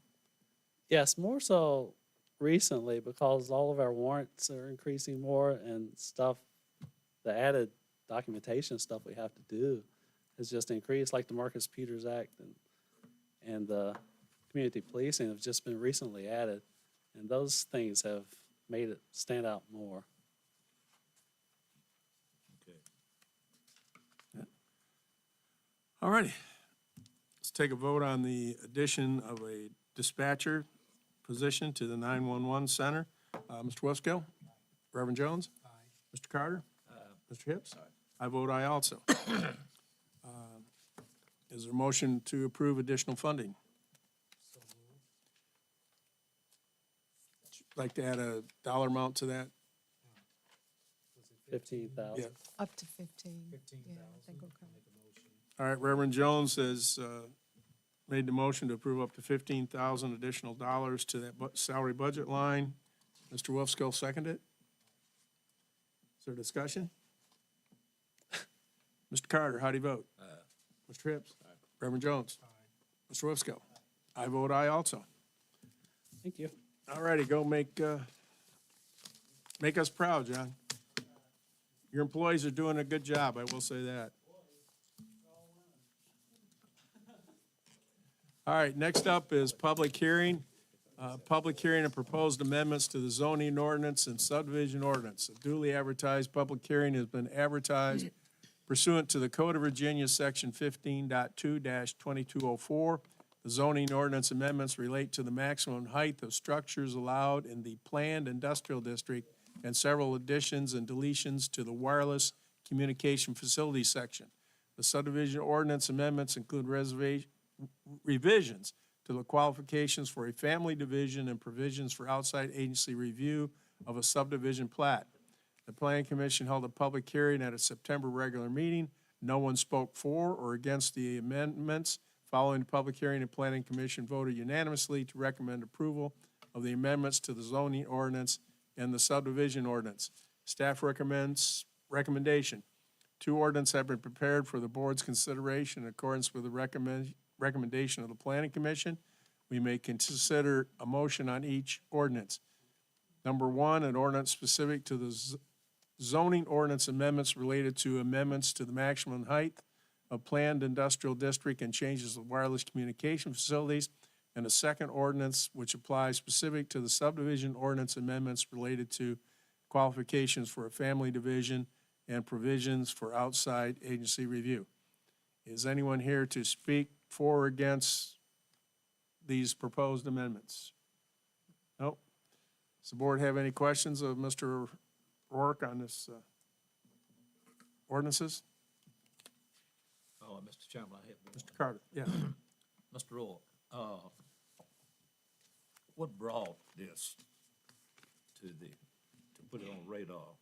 Yes, more so recently because all of our warrants are increasing more and stuff, the added documentation stuff we have to do has just increased, like the Marcus Peters Act and the community policing have just been recently added. And those things have made it stand out more. Okay. All righty. Let's take a vote on the addition of a dispatcher position to the 911 center. Mr. Wolfskill? Reverend Jones? Mr. Carter? Mr. Hips? I vote aye also. Is there a motion to approve additional funding? Like to add a dollar amount to that? 15,000. Yeah. Up to 15. Yeah, I think we'll come. All right, Reverend Jones has made the motion to approve up to 15,000 additional dollars to that salary budget line. Mr. Wolfskill seconded it. Is there discussion? Mr. Carter, how do you vote? Mr. Hips? Reverend Jones? Mr. Wolfskill? I vote aye also. Thank you. All righty, go make us proud, John. Your employees are doing a good job, I will say that. All right, next up is public hearing. Public hearing of proposed amendments to the zoning ordinance and subdivision ordinance. A duly advertised public hearing has been advertised pursuant to the Code of Virginia, Section 15.2-2204. The zoning ordinance amendments relate to the maximum height of structures allowed in the planned industrial district and several additions and deletions to the wireless communication facility section. The subdivision ordinance amendments include revisions to the qualifications for a family division and provisions for outside agency review of a subdivision plat. The Planning Commission held a public hearing at a September regular meeting. No one spoke for or against the amendments. Following the public hearing, the Planning Commission voted unanimously to recommend approval of the amendments to the zoning ordinance and the subdivision ordinance. Staff recommendation. 2 ordinances have been prepared for the board's consideration in accordance with the recommendation of the Planning Commission. We may consider a motion on each ordinance. Number 1, an ordinance specific to the zoning ordinance amendments related to amendments to the maximum height of planned industrial district and changes of wireless communication facilities. And a second ordinance which applies specific to the subdivision ordinance amendments related to qualifications for a family division and provisions for outside agency review. Is anyone here to speak for or against these proposed amendments? Nope. Does the board have any questions of Mr. Rourke on this ordinances? Oh, Mr. Chairman, I have one. Mr. Carter, yeah. Mr. Roy, what brought this to put it on radar?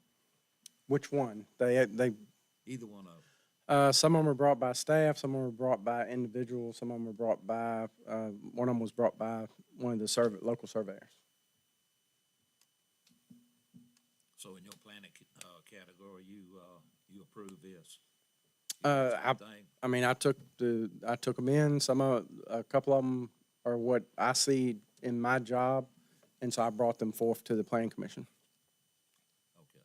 Which one? Either one of them. Some of them were brought by staff, some of them were brought by individuals, some of them were brought by, one of them was brought by one of the local surveyors. So in your planning category, you approve this? I mean, I took them in, a couple of them are what I see in my job, and so I brought them forth to the planning commission. Okay.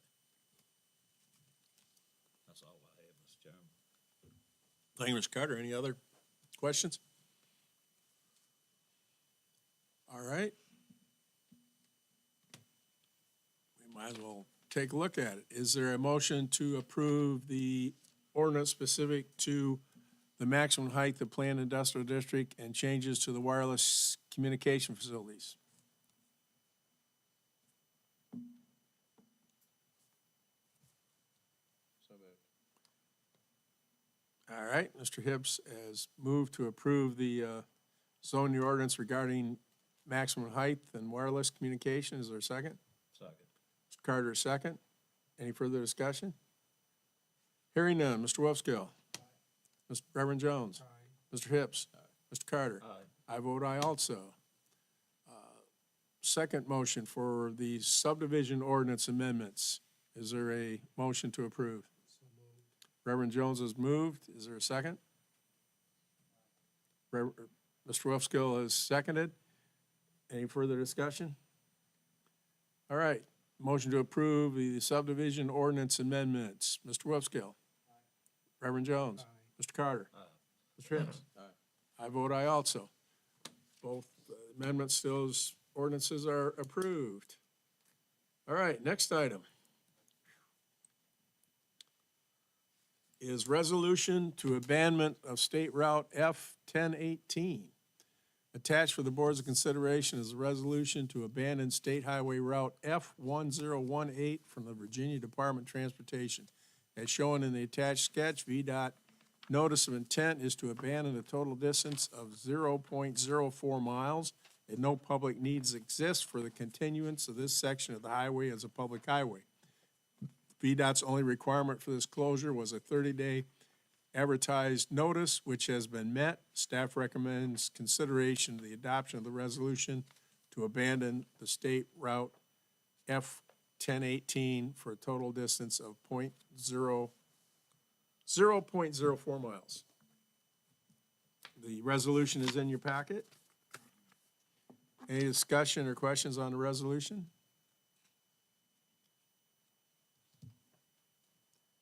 That's all I have, Mr. Chairman. Thank you, Mr. Carter. Any other questions? All right. We might as well take a look at it. Is there a motion to approve the ordinance specific to the maximum height of planned industrial district and changes to the wireless communication facilities? All right, Mr. Hibbs has moved to approve the zoning ordinance regarding maximum height and wireless communication. Is there a second? Second. Mr. Carter, a second. Any further discussion? Hearing none. Mr. Wolfskill. Mr. Reverend Jones. Mr. Hibbs. Mr. Carter. Aye. I vote aye also. Second motion for the subdivision ordinance amendments. Is there a motion to approve? Reverend Jones has moved. Is there a second? Mr. Wolfskill has seconded. Any further discussion? All right, motion to approve the subdivision ordinance amendments. Mr. Wolfskill. Reverend Jones. Mr. Carter. Mr. Hibbs. I vote aye also. Both amendments, those ordinances are approved. All right, next item is resolution to abandonment of State Route F-1018. Attached for the board's consideration is a resolution to abandon State Highway Route F-1018 from the Virginia Department of Transportation. As shown in the attached sketch, VDOT notice of intent is to abandon a total distance of 0.04 miles, and no public needs exist for the continuance of this section of the highway as a public highway. VDOT's only requirement for this closure was a 30-day advertised notice, which has been met. Staff recommends consideration of the adoption of the resolution to abandon the State Route F-1018 for a total distance of 0.04 miles. The resolution is in your packet. Any discussion or questions on the resolution?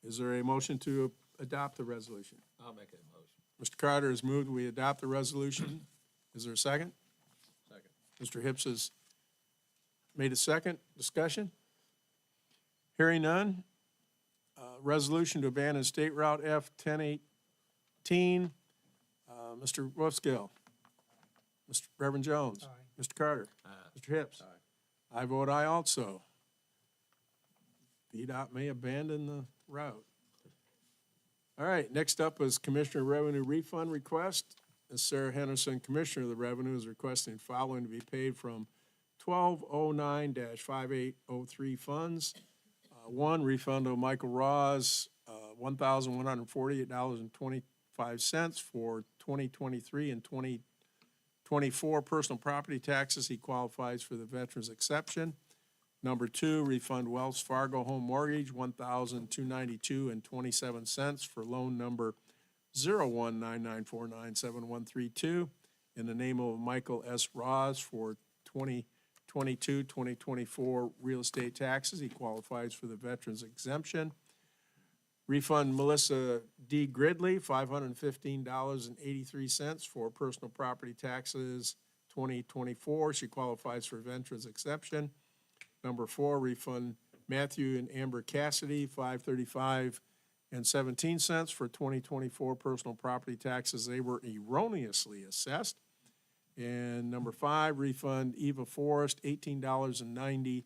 Is there a motion to adopt the resolution? I'll make that motion. Mr. Carter has moved, we adopt the resolution. Is there a second? Second. Mr. Hibbs has made a second. Discussion? Hearing none. Resolution to abandon State Route F-1018. Mr. Wolfskill. Mr. Reverend Jones. Mr. Carter. Mr. Hibbs. I vote aye also. VDOT may abandon the route. All right, next up is Commissioner Revenue Refund Request. Ms. Sarah Henderson, Commissioner of the Revenue, is requesting the following to be paid from 1209-5803 funds. One, refund of Michael Ross, $1,148.25 for 2023 and 2024 personal property taxes. He qualifies for the veterans exception. Number two, refund Wells Fargo Home Mortgage, $1,292.27 for loan number 0199497132 in the name of Michael S. Ross for 2022-2024 real estate taxes. He qualifies for the veterans exemption. Refund Melissa D. Gridley, $515.83 for personal property taxes 2024. She qualifies for veterans exception. Number four, refund Matthew and Amber Cassidy, $535.17 for 2024 personal property taxes. They were erroneously assessed. And number five, refund Eva Forrest, $18.90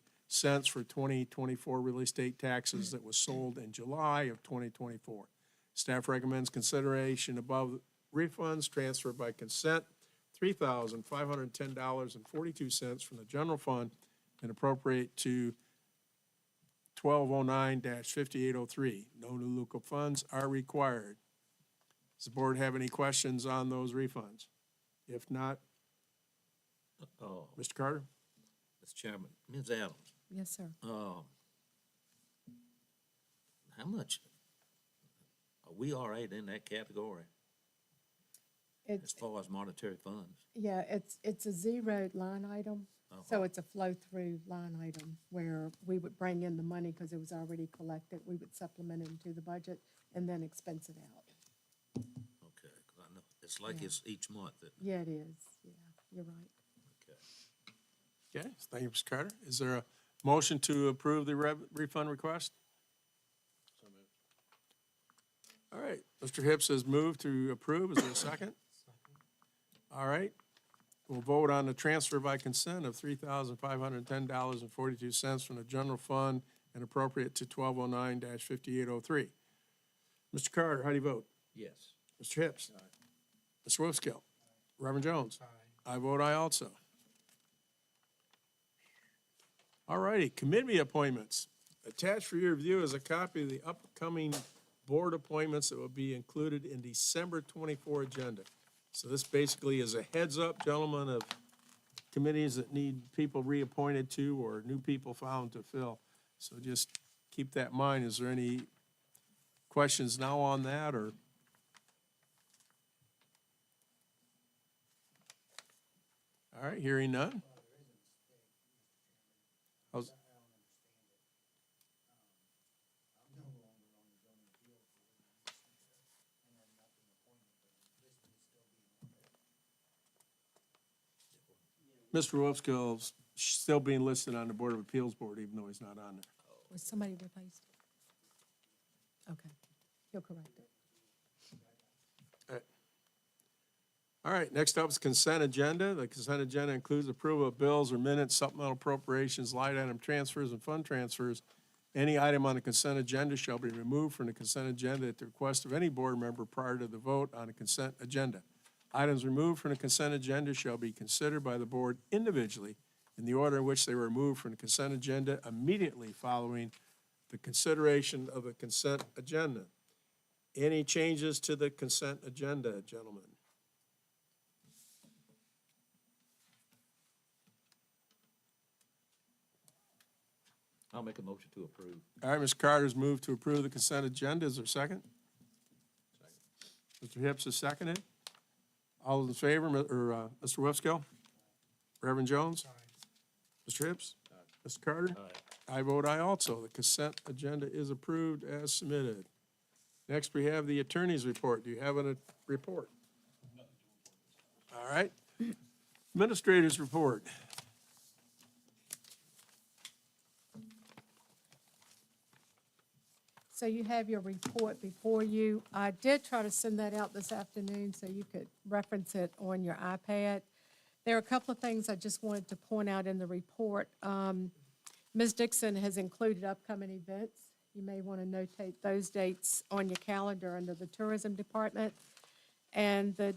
for 2024 real estate taxes that was sold in July of 2024. Staff recommends consideration above refunds transferred by consent, $3,510.42 from the general fund and appropriate to 1209-5803. No new local funds are required. Does the board have any questions on those refunds? If not, Mr. Carter? Mr. Chairman, Ms. Adams, Yes, sir. how much, are we all right in that category as It's, far as monetary funds? yeah, it's a zeroed line item. Oh, So it's a flow-through line item where we would bring in the money because it was already collected. We would supplement it into the budget and then expense it out. Okay, 'cause I know, it's like Yeah. it's each month that, Yeah, it is. Yeah, you're right. okay. Okay, thank you, Mr. Carter. Is there a motion to approve the refund request? So moved. All right, Mr. Hibbs has moved to approve. Is there a second? All right, we'll vote on the transfer by consent of $3,510.42 from the general fund and appropriate to 1209-5803. Mr. Carter, how do you vote? Yes. Mr. Hips. Mr. Wolfskill. Reverend Jones. I vote aye also. All righty, committee appointments. Attached for your review is a copy of the upcoming board appointments that will be included in December 24 agenda. So this basically is a heads up, gentlemen, of committees that need people reappointed to or new people found to fill. So just keep that in mind. Is there any questions now on that, or? All right, hearing none. How's- Mr. Wolfskill's still being listed on the Board of Appeals Board, even though he's not on there. Was somebody replaced? Okay, he'll correct it. All right, next up is consent agenda. The consent agenda includes approval of bills or minutes, supplemental appropriations, line item transfers, and fund transfers. Any item on the consent agenda shall be removed from the consent agenda at the request of any board member prior to the vote on the consent agenda. Items removed from the consent agenda shall be considered by the board individually in the order in which they were removed from the consent agenda immediately following the consideration of the consent agenda. Any changes to the consent agenda, gentlemen? I'll make a motion to approve. All right, Mr. Carter's moved to approve the consent agenda. Is there a second? Mr. Hips is seconded. All those in favor, Mr. Wolfskill? Reverend Jones? Mr. Hips? Mr. Carter? I vote aye also. The consent agenda is approved as submitted. Next, we have the attorney's report. Do you have a report? All right. Administrator's report. So you have your report before you. I did try to send that out this afternoon so you could reference it on your iPad. There are a couple of things I just wanted to point out in the report. Ms. Dixon has included upcoming events. You may want to notate those dates on your calendar under the tourism department. And the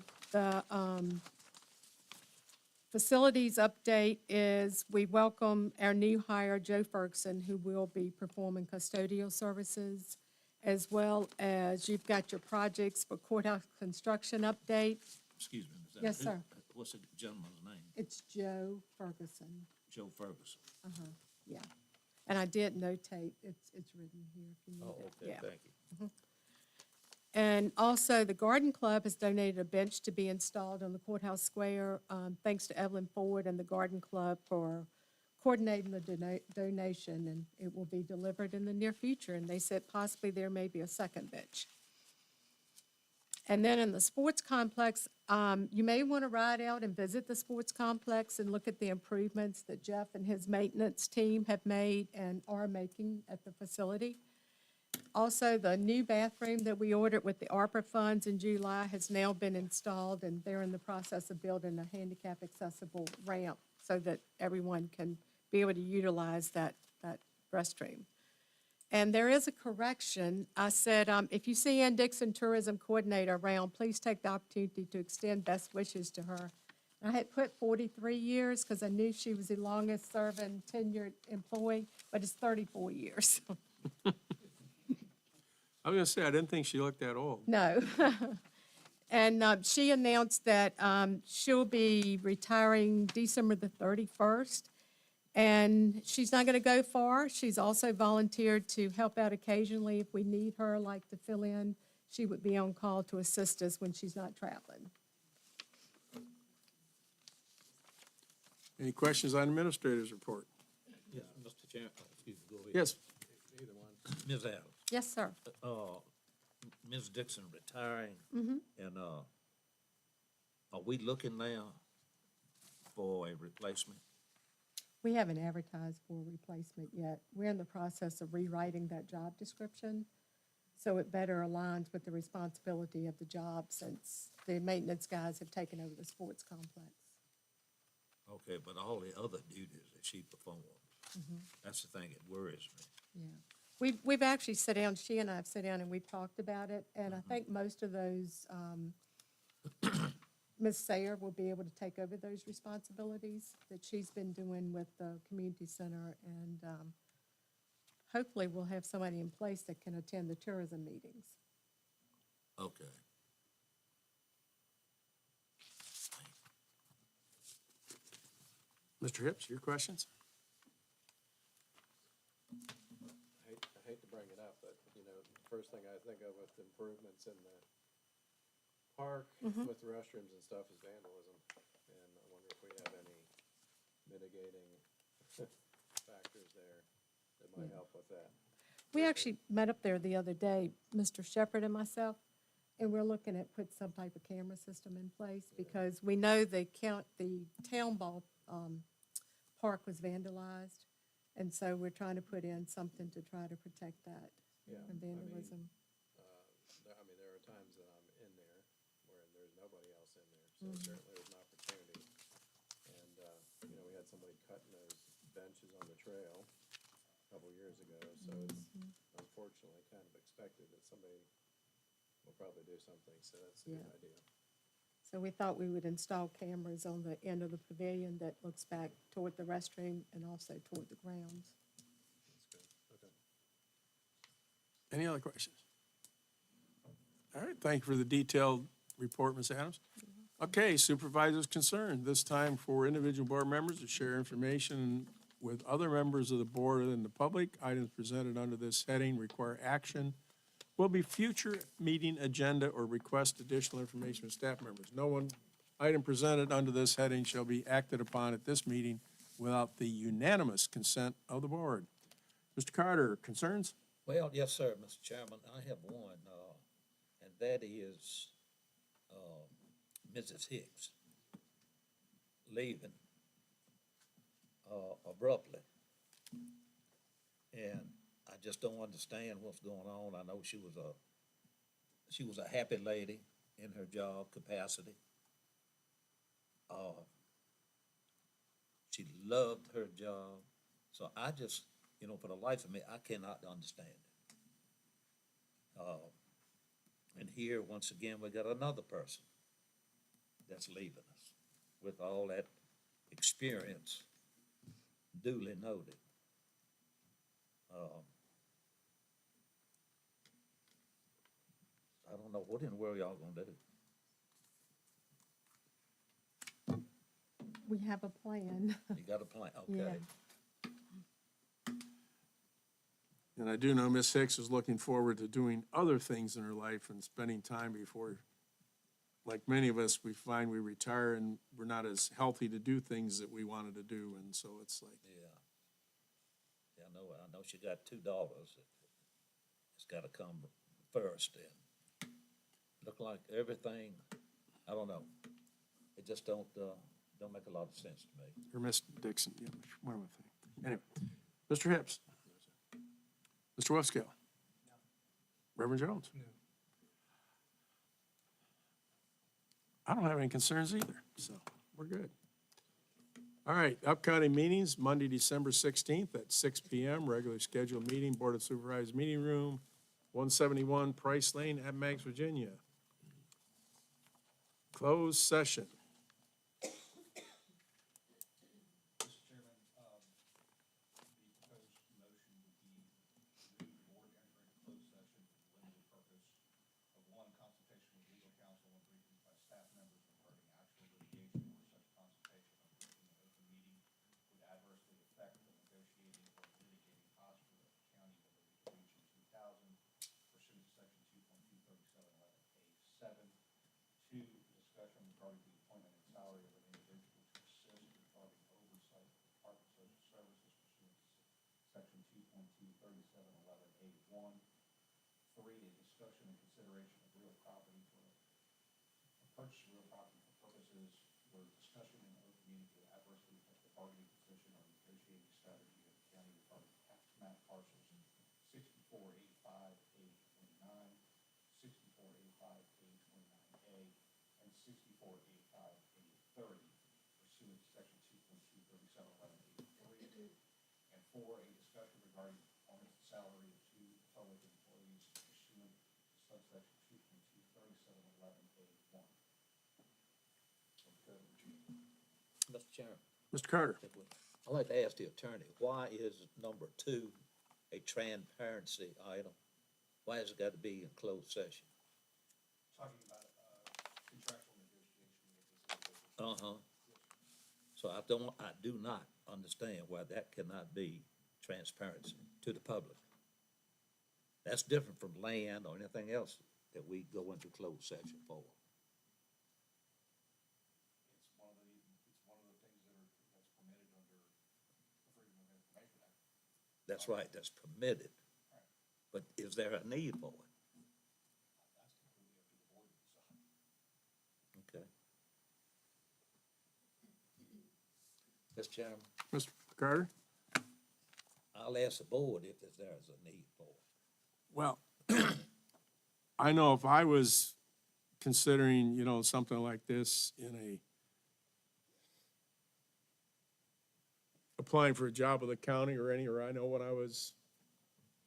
facilities update is we welcome our new hire, Joe Ferguson, who will be performing custodial services, as well as you've got your projects for courthouse construction update. Excuse me, Ms. Yes, Who- sir. What's the gentleman's name? It's Joe Ferguson. Joe Ferguson. Yeah. And I did notate, it's written here if you need Oh, it. okay, Yeah. thank you. And also, the Garden Club has donated a bench to be installed on the courthouse square. Thanks to Evelyn Ford and the Garden Club for coordinating the donation, and it will be delivered in the near future. And they said possibly there may be a second bench. And then in the sports complex, you may want to ride out and visit the sports complex and look at the improvements that Jeff and his maintenance team have made and are making at the facility. Also, the new bathroom that we ordered with the ARPA funds in July has now been installed, and they're in the process of building a handicap-accessible ramp so that everyone can be able to utilize that restroom. And there is a correction. I said, if you see Ann Dixon, Tourism Coordinator, around, please take the opportunity to extend best wishes to her. I had put 43 years because I knew she was the longest-serving tenured employee, but it's 34 years. I was gonna say, I didn't think she looked that old. No. And she announced that she'll be retiring December the 31st. And she's not going to go far. She's also volunteered to help out occasionally if we need her, like to fill in. She would be on call to assist us when she's not traveling. Any questions on administrator's report? Yes, Mr. Chairman, excuse me, go ahead. Yes, Ms. Adams, Yes, sir. Ms. Dixon retiring, and, are we looking now for a replacement? We haven't advertised for a replacement yet. We're in the process of rewriting that job description, so it better aligns with the responsibility of the job since the maintenance guys have taken over the sports complex. Okay, but all the other duties that she performs, that's the thing that worries me. Yeah. We've actually sat down, she and I have sat down and we've talked about it, and I think most of those, Ms. Sayer will be able to take over those responsibilities that she's been doing with the community center, and hopefully we'll have somebody in place that can attend the tourism meetings. Okay. Mr. Hips, your questions? I hate to bring it up, but, you know, the first thing I think of with improvements in the park with restrooms and stuff is vandalism. And I wonder if we have any mitigating factors there that might help with that. We actually met up there the other day, Mr. Shepherd and myself, and we're looking at put some type of camera system in place because we know the town ball park was vandalized, and so we're trying to put in something to try to protect that Yeah, from vandalism. There are times that I'm in there where there's nobody else in there, so certainly there's an opportunity. And, you know, we had somebody cutting those benches on the trail a couple years ago, so it's unfortunately kind of expected that somebody will probably do something, so that's a good Yeah. idea. So we thought we would install cameras on the end of the pavilion that looks back toward the restroom and also toward the grounds. That's good, okay. Any other questions? All right, thank you for the detailed report, Ms. Adams. Okay, supervisors' concerned. This time for individual board members to share information with other members of the board and the public. Items presented under this heading require action. Will be future meeting agenda or request additional information from staff members. No one item presented under this heading shall be acted upon at this meeting without the unanimous consent of the board. Mr. Carter, concerns? Well, yes, sir, Mr. Chairman, I have one, and that is, Mrs. Hicks leaving, abruptly. And I just don't understand what's going on. I know she was a happy lady in her job capacity. She loved her job. So I just, you know, for the life of me, I cannot understand it. And here, once again, we got another person that's leaving us with all that experience duly noted. I don't know, what in the world y'all gonna do? We have a plan. You got a plan, Yeah. okay. And I do know Ms. Hicks is looking forward to doing other things in her life and spending time before, like many of us, we find we retire and we're not as healthy to do things that we wanted to do, and so it's like, Yeah. Yeah, I know she got two daughters. It's gotta come first, and look like everything, I don't know. It just don't make a lot of sense to me. or Miss Dixon, yeah, one of the things. Anyway, Mr. Hips? Mr. Wolfskill? Reverend Jones? No. I don't have any concerns either, so we're good. All right, upcoming meetings, Monday, December 16th at 6 PM, regularly scheduled meeting, Board of Supervisors Meeting Room, 171 Price Lane, Appomattox, Virginia. Closed session. Mr. Chairman, the proposed motion would be move the board enter into closed session for the limited purpose of, one, consultation with legal counsel and briefings by staff members regarding actual litigation or such consultation or briefing in open meeting would adversely affect the negotiating or litigating posture of the county related to Region 2000 pursuant to section 2.23711A7. Two, discussion regarding the appointment and salary of an individual to assist regarding oversight of Department of Social Services pursuant to section 2.23711A1. Three, a discussion and consideration of real property for a purchase of real property for purposes where discussion in open meeting would adversely affect the bargaining position or negotiating strategy of the county regarding tax map parcels 6485A29, 6485A29A, and 6485A30 pursuant to section 2.23711A3. And four, a discussion regarding the performance and salary of Mr. Chairman, Mr. Carter? I'd like to ask the attorney, why is number 2 a transparency item? Why has it got to be in closed session? Talking about contractual negotiation with this individual. So I do not understand why that cannot be transparency to the public. That's different from land or anything else that we go into closed session for. It's one of the things that's permitted under the Freedom of Information Act. That's right, that's permitted. But is there a need for it? That's completely up to the board to decide. Okay. Mr. Chairman, Mr. Carter? I'll ask the board if there is a need for it. Well, I know if I was considering, something like this applying for a job with the county or I know when I was,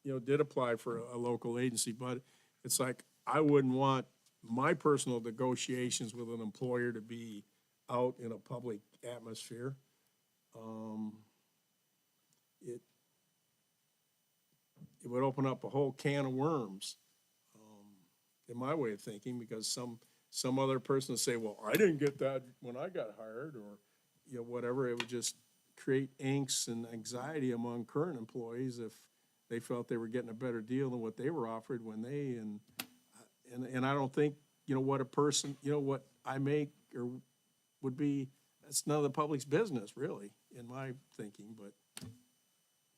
did apply for a local agency, but it's like, I wouldn't want my personal negotiations with an employer to be out in a public atmosphere. It would open up a whole can of worms, in my way of thinking, because some other person would say, well, I didn't get that when I got hired, or, whatever. It would just create angst and anxiety among current employees if they felt they were getting a better deal than what they were offered when and I don't think, what a person, what I make or would be, that's none of the public's business, really, in my thinking, but.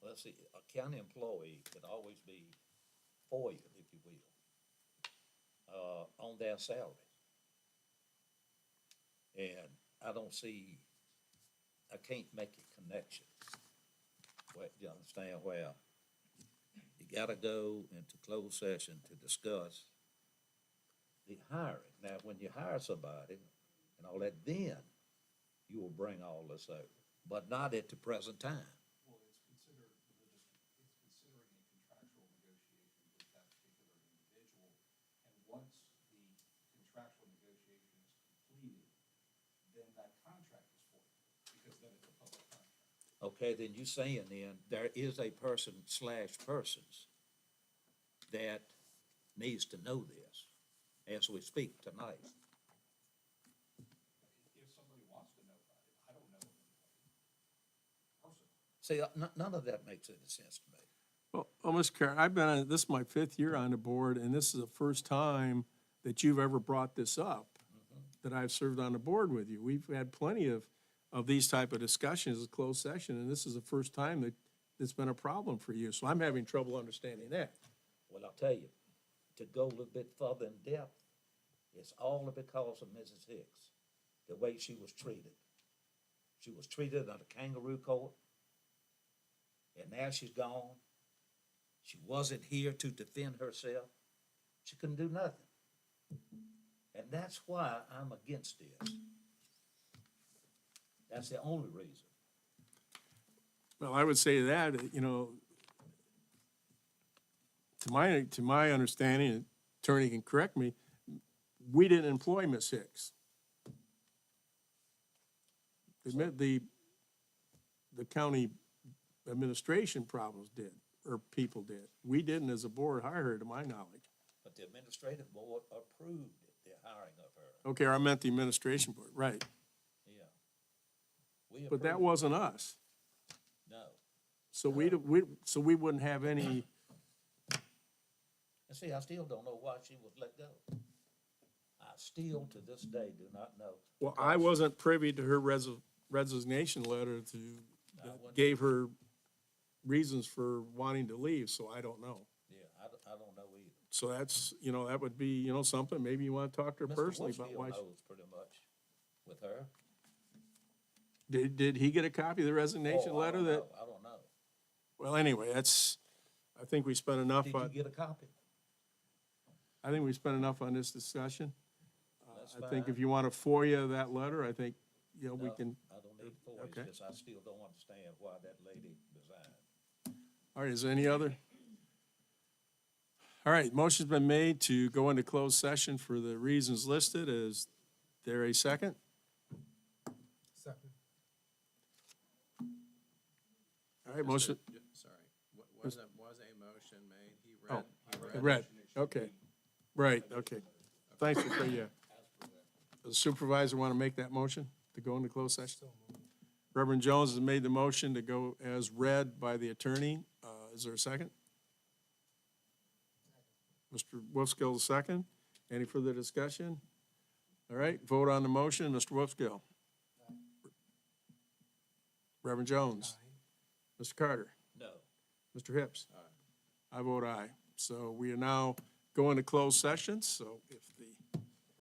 Well, let's see, a county employee could always be foiled, if you will, on their salary. And I can't make a connection. Where, you understand where you gotta go into closed session to discuss the hiring. Now, when you hire somebody and all that, then you will bring all this over, but not at the present time. Well, it's considering a contractual negotiation with that particular individual. And once the contractual negotiation is completed, then that contract is for you, because then it's a public contract. Okay, then you saying then, there is a person/persons that needs to know this as we speak tonight. If somebody wants to know about it, I don't know of anybody personally. See, none of that makes any sense to me. Well, Mr. Carter, this is my 5th year on the board, and this is the first time that you've ever brought this up, that I've served on the board with you. We've had plenty of these type of discussions, a closed session, and this is the first time that it's been a problem for you. So I'm having trouble understanding that. Well, I'll tell you, to go a little bit further in depth, it's all because of Mrs. Hicks, the way she was treated. She was treated under kangaroo court, and now she's gone. She wasn't here to defend herself. She couldn't do nothing. And that's why I'm against this. That's the only reason. Well, I would say that, to my understanding, and attorney can correct me, we didn't employ Ms. Hicks. The county administration problems did, or people did. We didn't, as a board, hire her, to my knowledge. But the administrative board approved the hiring of her. Okay, I meant the administration board, right. Yeah. We But that approved. wasn't us. No. So so we wouldn't have any, And see, I still don't know why she was let go. I still, to this day, do not know. well, I wasn't privy to her resignation letter that wasn't- gave her reasons for wanting to leave, so I don't know. Yeah, I don't know either. So that's, that would be, something, maybe you want to talk to her personally about why. Mr. Woodfield knows pretty much with her. Did he get a copy of the resignation Oh, I letter don't that? know. I don't know. Well, anyway, I think we spent enough Did you on, get a copy? I think we spent enough on this discussion. That's I think fine. if you want to FOIA that letter, I think, we No, can. I don't need four, Okay. it's just I still don't understand why that lady resigned. All right, is there any other? All right, motion's been made to go into closed session for the reasons listed. Is there a second? Second. All right, motion, Sorry, was a motion made? Oh, He read, okay. Right, okay. Thanks for, yeah. Does the supervisor want to make that motion to go into closed session? Reverend Jones has made the motion to go as read by the attorney. Is there a second? Mr. Wolfskill, the second. Any further discussion? All right, vote on the motion. Mr. Wolfskill. Reverend Jones. Mr. Carter. No. Mr. Hips. I vote aye. So we are now going to closed session. So if